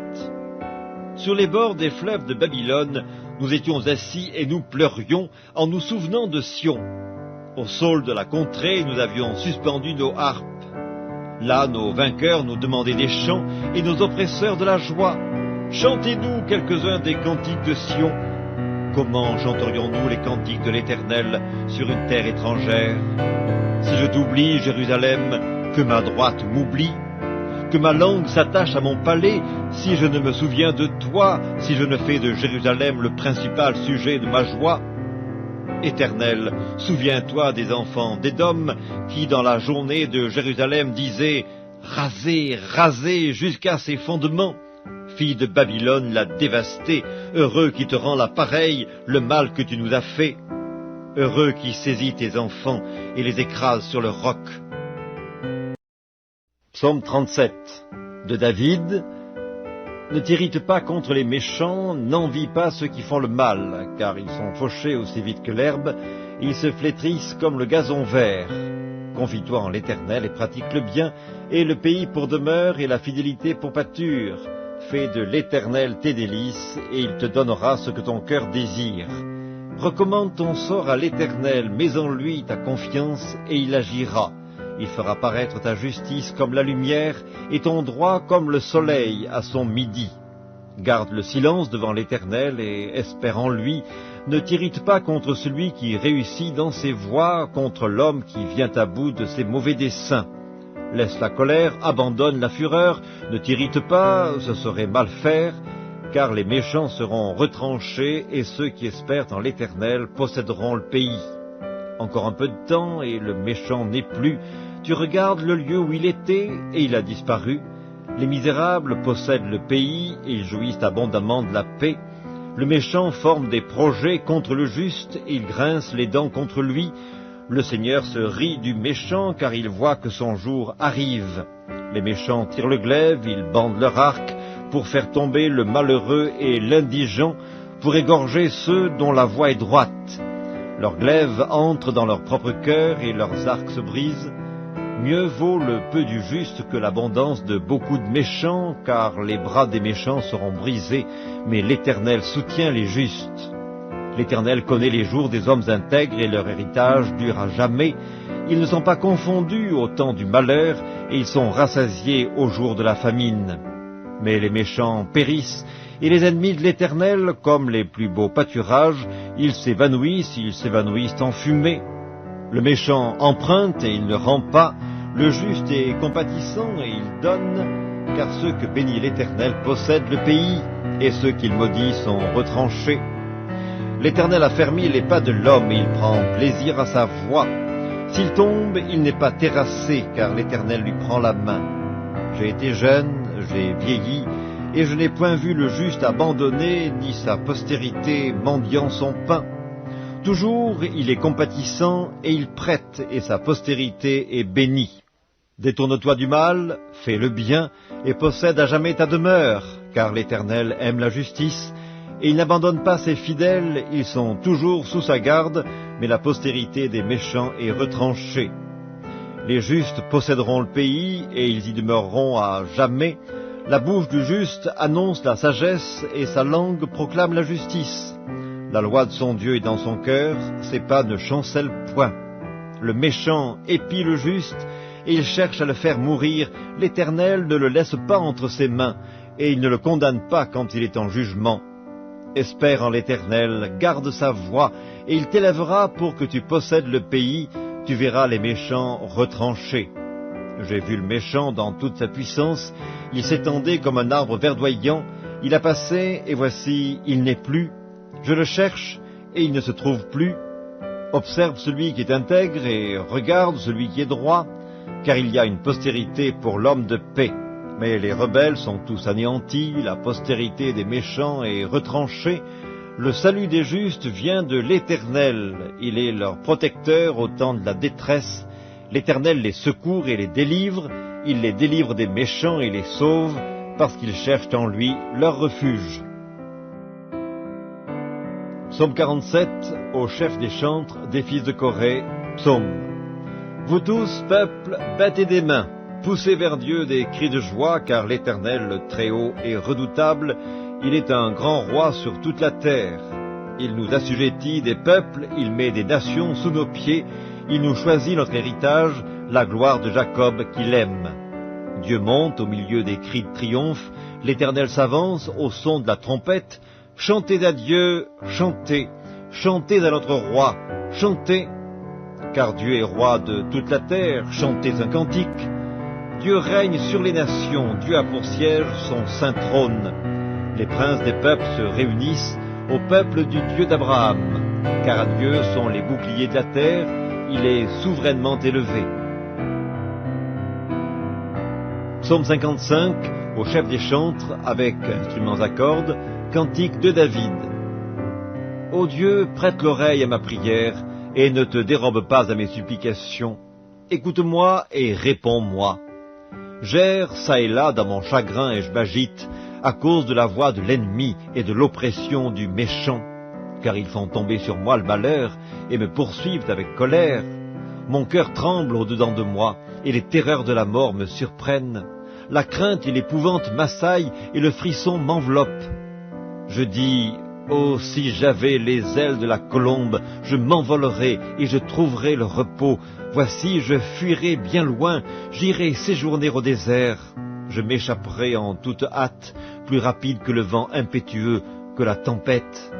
Sur les bords des fleuves de Babylone, nous étions assis et nous pleurions en nous souvenant de Sion. Au saule de la contrée, nous avions suspendu nos harpes. Là, nos vainqueurs nous demandaient des chants et nos oppresseurs de la joie. Chantez-nous quelques-uns des cantiques de Sion. Comment chanterions-nous les cantiques de l'Éternel sur une terre étrangère? Si je t'oublie, Jérusalem, que ma droite m'oublie, que ma langue s'attache à mon palais, si je ne me souviens de toi, si je ne fais de Jérusalem le principal sujet de ma joie. Éternel, souviens-toi des enfants d'Édom, qui dans la journée de Jérusalem disaient « Rasez, rasez jusqu'à ses fondements ». Fille de Babylone l'a dévastée, heureux qui te rend la pareille, le mal que tu nous as fait. Heureux qui saisit tes enfants et les écrase sur le roc. Psaume 37 de David. Ne t'irrite pas contre les méchants, n'envie pas ceux qui font le mal, car ils sont fauchés aussi vite que l'herbe, et ils se flétrissent comme le gazon vert. Confie-toi en l'Éternel et pratique le bien, et le pays pour demeure et la fidélité pour pâture. Fais de l'Éternel tes délices, et il te donnera ce que ton cœur désire. Recommande ton sort à l'Éternel, mets en lui ta confiance, et il agira. Il fera paraître ta justice comme la lumière, et ton droit comme le soleil à son midi. Garde le silence devant l'Éternel, et espère en lui. Ne t'irrite pas contre celui qui réussit dans ses voies, contre l'homme qui vient à bout de ses mauvais desseins. Laisse la colère, abandonne la fureur, ne t'irrite pas, ce serait mal faire, car les méchants seront retranchés, et ceux qui espèrent en l'Éternel posséderont le pays. Encore un peu de temps, et le méchant n'est plus. Tu regardes le lieu où il était, et il a disparu. Les misérables possèdent le pays, et ils jouissent abondamment de la paix. Le méchant forme des projets contre le juste, et il grince les dents contre lui. Le Seigneur se rit du méchant, car il voit que son jour arrive. Les méchants tirent le glaive, ils bandent leur arc, pour faire tomber le malheureux et l'indigent, pour égorger ceux dont la voie est droite. Leurs glaives entrent dans leur propre cœur et leurs arcs se brisent. Mieux vaut le peu du juste que l'abondance de beaucoup de méchants, car les bras des méchants seront brisés, mais l'Éternel soutient les justes. L'Éternel connaît les jours des hommes intègres et leur héritage dure à jamais. Ils ne sont pas confondus au temps du malheur et ils sont rassasiés au jour de la famine. Mais les méchants périssent et les ennemis de l'Éternel, comme les plus beaux pâturages, ils s'évanouissent en fumée. Le méchant emprunte et il ne rend pas, le juste est compatissant et il donne, car ceux que bénit l'Éternel possèdent le pays, et ceux qu'il maudit sont retranchés. L'Éternel a fermé les pas de l'homme et il prend plaisir à sa voie. S'il tombe, il n'est pas terrassé, car l'Éternel lui prend la main. J'ai été jeune, j'ai vieilli, et je n'ai point vu le juste abandonné, ni sa postérité mendiant son pain. Toujours il est compatissant, et il prête, et sa postérité est bénie. Détourne-toi du mal, fais le bien, et possède à jamais ta demeure, car l'Éternel aime la justice, et il n'abandonne pas ses fidèles, ils sont toujours sous sa garde, mais la postérité des méchants est retranchée. Les justes posséderont le pays, et ils y demeureront à jamais. La bouche du juste annonce la sagesse, et sa langue proclame la justice. La loi de son Dieu est dans son cœur, ses pas ne chancellent point. Le méchant épie le juste, et il cherche à le faire mourir. L'Éternel ne le laisse pas entre ses mains, et il ne le condamne pas quand il est en jugement. Espère en l'Éternel, garde sa voie, et il t'élèvera pour que tu possèdes le pays, tu verras les méchants retranchés. J'ai vu le méchant dans toute sa puissance, il s'étendait comme un arbre verdoyant, il a passé, et voici, il n'est plus. Je le cherche, et il ne se trouve plus. Observe celui qui est intègre, et regarde celui qui est droit, car il y a une postérité pour l'homme de paix. Mais les rebelles sont tous anéantis, la postérité des méchants est retranchée. Le salut des justes vient de l'Éternel, il est leur protecteur au temps de la détresse. L'Éternel les secourt et les délivre, il les délivre des méchants et les sauve, parce qu'ils cherchent en lui leur refuge. Psaume 47, au chef des chantres des fils de Corée, psaume. Vous tous, peuple, battez des mains, poussez vers Dieu des cris de joie, car l'Éternel, le Très-Haut, est redoutable, il est un grand roi sur toute la terre. Il nous assujettit des peuples, il met des nations sous nos pieds, il nous choisit notre héritage, la gloire de Jacob qu'il aime. Dieu monte au milieu des cris de triomphe, l'Éternel s'avance au son de la trompette. Chantez à Dieu, chantez, chantez à notre roi, chantez, car Dieu est roi de toute la terre, chantez un cantique. Dieu règne sur les nations, Dieu a pour siège son saint trône. Les princes des peuples se réunissent au peuple du Dieu d'Abraham, car à Dieu sont les boucliers de la terre, il est souverainement élevé. Psaume 55, au chef des chantres, avec instruments à cordes, cantique de David. Ô Dieu, prête l'oreille à ma prière, et ne te dérobe pas à mes supplications. Écoute-moi et réponds-moi. J'erre çà et là dans mon chagrin et je m'agite, à cause de la voix de l'ennemi et de l'oppression du méchant, car ils font tomber sur moi le malheur et me poursuivent avec colère. Mon cœur tremble au-dedans de moi, et les terreurs de la mort me surprennent. La crainte et l'épouvante m'assaillent, et le frisson m'enveloppe. Je dis, oh, si j'avais les ailes de la colombe, je m'envolerais et je trouverais le repos. Voici, je fuirai bien loin, j'irai séjourner au désert. Je m'échapperai en toute hâte, plus rapide que le vent impétueux, que la tempête.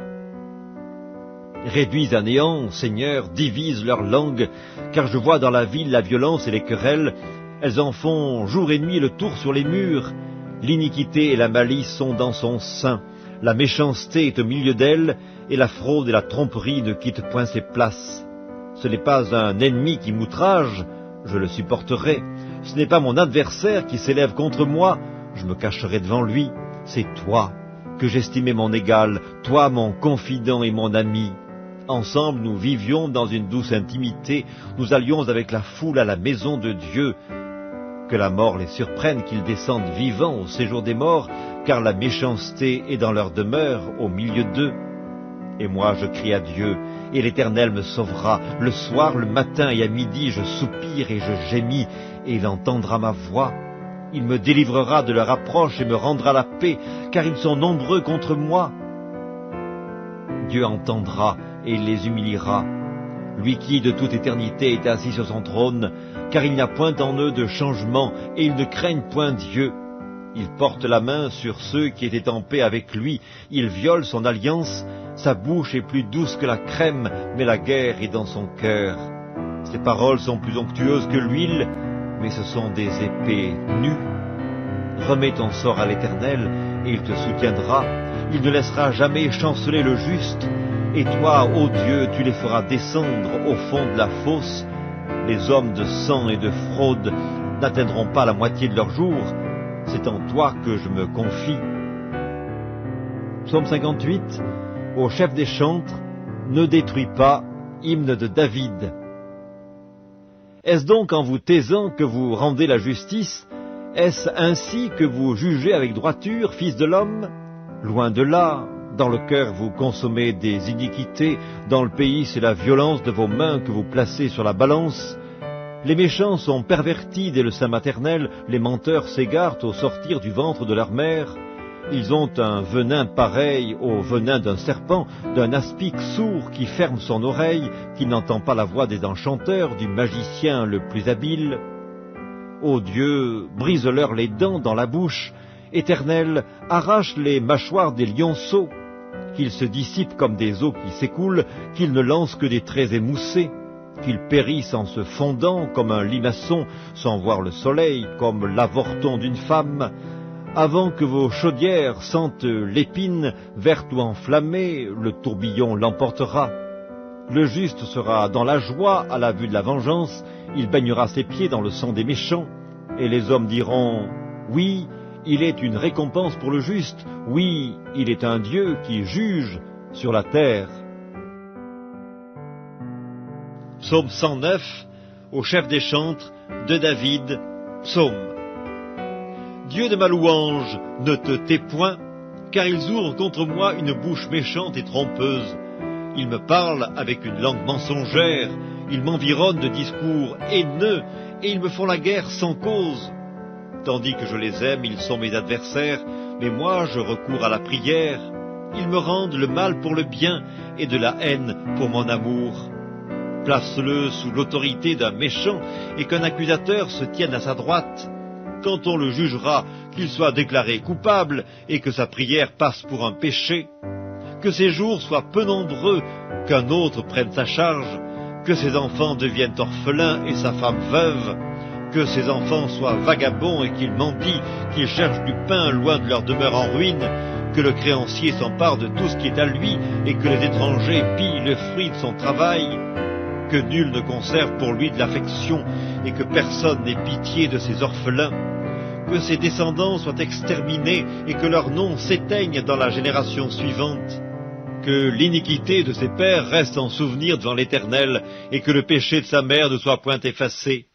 Réduis à néant, Seigneur, divise leur langue, car je vois dans la ville la violence et les querelles. Elles en font jour et nuit le tour sur les murs. L'iniquité et la malice sont dans son sein. La méchanceté est au milieu d'elle, et la fraude et la tromperie ne quittent point ses places. Ce n'est pas un ennemi qui m'outrage, je le supporterai. Ce n'est pas mon adversaire qui s'élève contre moi, je me cacherai devant lui. C'est toi que j'estimais mon égal, toi mon confident et mon ami. Ensemble nous vivions dans une douce intimité, nous allions avec la foule à la maison de Dieu. Que la mort les surprenne, qu'ils descendent vivants au séjour des morts, car la méchanceté est dans leur demeure, au milieu d'eux. Et moi je crie à Dieu, et l'Éternel me sauvera. Le soir, le matin et à midi, je soupire et je gémis, et il entendra ma voix. Il me délivrera de leur approche et me rendra la paix, car ils sont nombreux contre moi. Dieu entendra et il les humiliera, lui qui de toute éternité est assis sur son trône, car il n'y a point en eux de changement, et ils ne craignent point Dieu. Il porte la main sur ceux qui étaient en paix avec lui, il viole son alliance, sa bouche est plus douce que la crème, mais la guerre est dans son cœur. Ses paroles sont plus onctueuses que l'huile, mais ce sont des épées nues. Remets ton sort à l'Éternel, et il te soutiendra. Il ne laissera jamais chanceler le juste. Et toi, ô Dieu, tu les feras descendre au fond de la fosse. Les hommes de sang et de fraude n'atteindront pas la moitié de leurs jours. C'est en toi que je me confie. Psaume 58, au chef des chantres, ne détruis pas, hymne de David. Est-ce donc en vous taisant que vous rendez la justice? Est-ce ainsi que vous jugez avec droiture, fils de l'homme? Loin de là, dans le cœur vous consommez des iniquités, dans le pays c'est la violence de vos mains que vous placez sur la balance. Les méchants sont pervertis dès le sein maternel, les menteurs s'égarent au sortir du ventre de leur mère. Ils ont un venin pareil au venin d'un serpent, d'un aspic sourd qui ferme son oreille, qui n'entend pas la voix des enchanteurs, du magicien le plus habile. Ô Dieu, brise-leur les dents dans la bouche, Éternel, arrache les mâchoires des lionceaux, qu'ils se dissipent comme des eaux qui s'écoulent, qu'ils ne lancent que des traits émoussés, qu'ils périssent en se fondant comme un limaçon, sans voir le soleil, comme l'avorton d'une femme. Avant que vos chaudières sentent l'épine, verte ou enflammée, le tourbillon l'emportera. Le juste sera dans la joie à la vue de la vengeance, il baignera ses pieds dans le sang des méchants, et les hommes diront, « Oui, il est une récompense pour le juste, oui, il est un Dieu qui juge sur la terre. » Psaume 109, au chef des chantres, de David, psaume. Dieu de ma louange, ne te tais point, car ils ouvrent contre moi une bouche méchante et trompeuse. Ils me parlent avec une langue mensongère, ils m'environnent de discours haineux, et ils me font la guerre sans cause. Tandis que je les aime, ils sont mes adversaires, mais moi je recours à la prière. Ils me rendent le mal pour le bien, et de la haine pour mon amour. Place-le sous l'autorité d'un méchant, et qu'un accusateur se tienne à sa droite. Quand on le jugera, qu'il soit déclaré coupable, et que sa prière passe pour un péché. Que ses jours soient peu nombreux, qu'un autre prenne sa charge, que ses enfants deviennent orphelins et sa femme veuve, que ses enfants soient vagabonds et qu'ils mendient, qu'ils cherchent du pain loin de leur demeure en ruine, que le créancier s'empare de tout ce qui est à lui et que les étrangers pillent le fruit de son travail, que nul ne conserve pour lui de l'affection et que personne n'ait pitié de ses orphelins, que ses descendants soient exterminés et que leurs noms s'éteignent dans la génération suivante, que l'iniquité de ses pères reste en souvenir devant l'Éternel et que le péché de sa mère ne soit point effacé,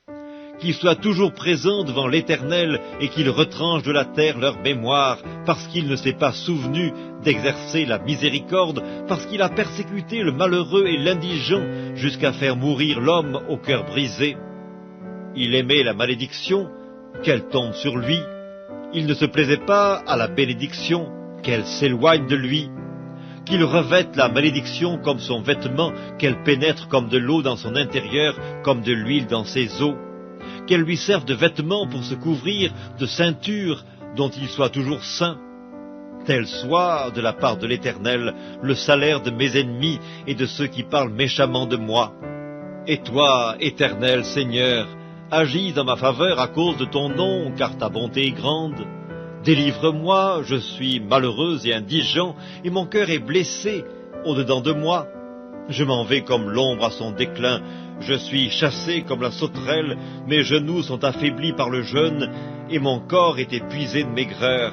qu'il soit toujours présent devant l'Éternel et qu'il retranche de la terre leur mémoire, parce qu'il ne s'est pas souvenu d'exercer la miséricorde, parce qu'il a persécuté le malheureux et l'indigent jusqu'à faire mourir l'homme au cœur brisé. Il aimait la malédiction, qu'elle tombe sur lui. Il ne se plaisait pas à la bénédiction, qu'elle s'éloigne de lui. Qu'il revête la malédiction comme son vêtement, qu'elle pénètre comme de l'eau dans son intérieur, comme de l'huile dans ses os. Qu'elle lui serve de vêtement pour se couvrir, de ceinture dont il soit toujours saint. Tel soit, de la part de l'Éternel, le salaire de mes ennemis et de ceux qui parlent méchamment de moi. Et toi, Éternel Seigneur, agis en ma faveur à cause de ton nom, car ta bonté est grande. Délivre-moi, je suis malheureux et indigent, et mon cœur est blessé au-dedans de moi. Je m'en vais comme l'ombre à son déclin, je suis chassé comme la sauterelle, mes genoux sont affaiblis par le jeûne, et mon corps est épuisé de maigreur.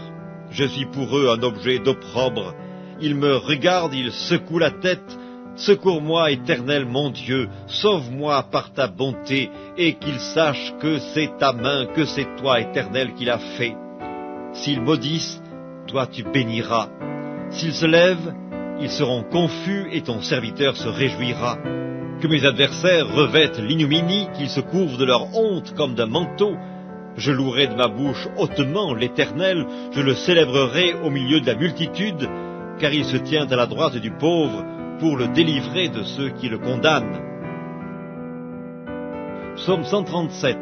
Je suis pour eux un objet d'opprobre. Ils me regardent, ils secouent la tête. Secours-moi, Éternel mon Dieu, sauve-moi par ta bonté, et qu'ils sachent que c'est ta main, que c'est toi, Éternel, qui l'as fait. S'ils maudissent, toi tu béniras. S'ils se lèvent, Ils seront confus et ton serviteur se réjouira. Que mes adversaires revêtent l'ignominie, qu'ils se couvrent de leur honte comme d'un manteau. Je louerai de ma bouche hautement l'Éternel, je le célébrerai au milieu de la multitude, car il se tient à la droite du pauvre pour le délivrer de ceux qui le condamnent. Psaume 137.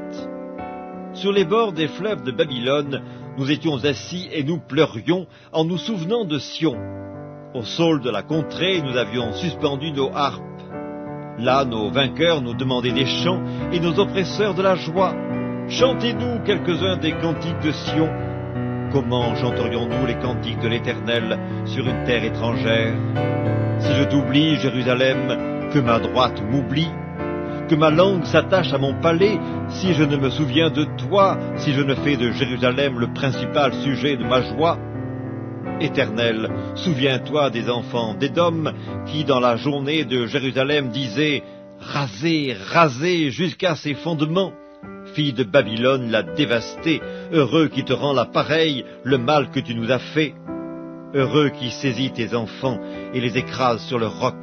Sur les bords des fleuves de Babylone, nous étions assis et nous pleurions en nous souvenant de Sion. Au saule de la contrée, nous avions suspendu nos harpes. Là, nos vainqueurs nous demandaient des chants et nos oppresseurs de la joie. Chantez-nous quelques-uns des cantiques de Sion. Comment chanterions-nous les cantiques de l'Éternel sur une terre étrangère? Si je t'oublie, Jérusalem, que ma droite m'oublie, que ma langue s'attache à mon palais, si je ne me souviens de toi, si je ne fais de Jérusalem le principal sujet de ma joie. Éternel, souviens-toi des enfants d'Édom qui, dans la journée de Jérusalem, disaient « Rasez, rasez jusqu'à ses fondements !» Fille de Babylone l'a dévastée, heureux qui te rend la pareille, le mal que tu nous as fait. Heureux qui saisit tes enfants et les écrase sur le roc.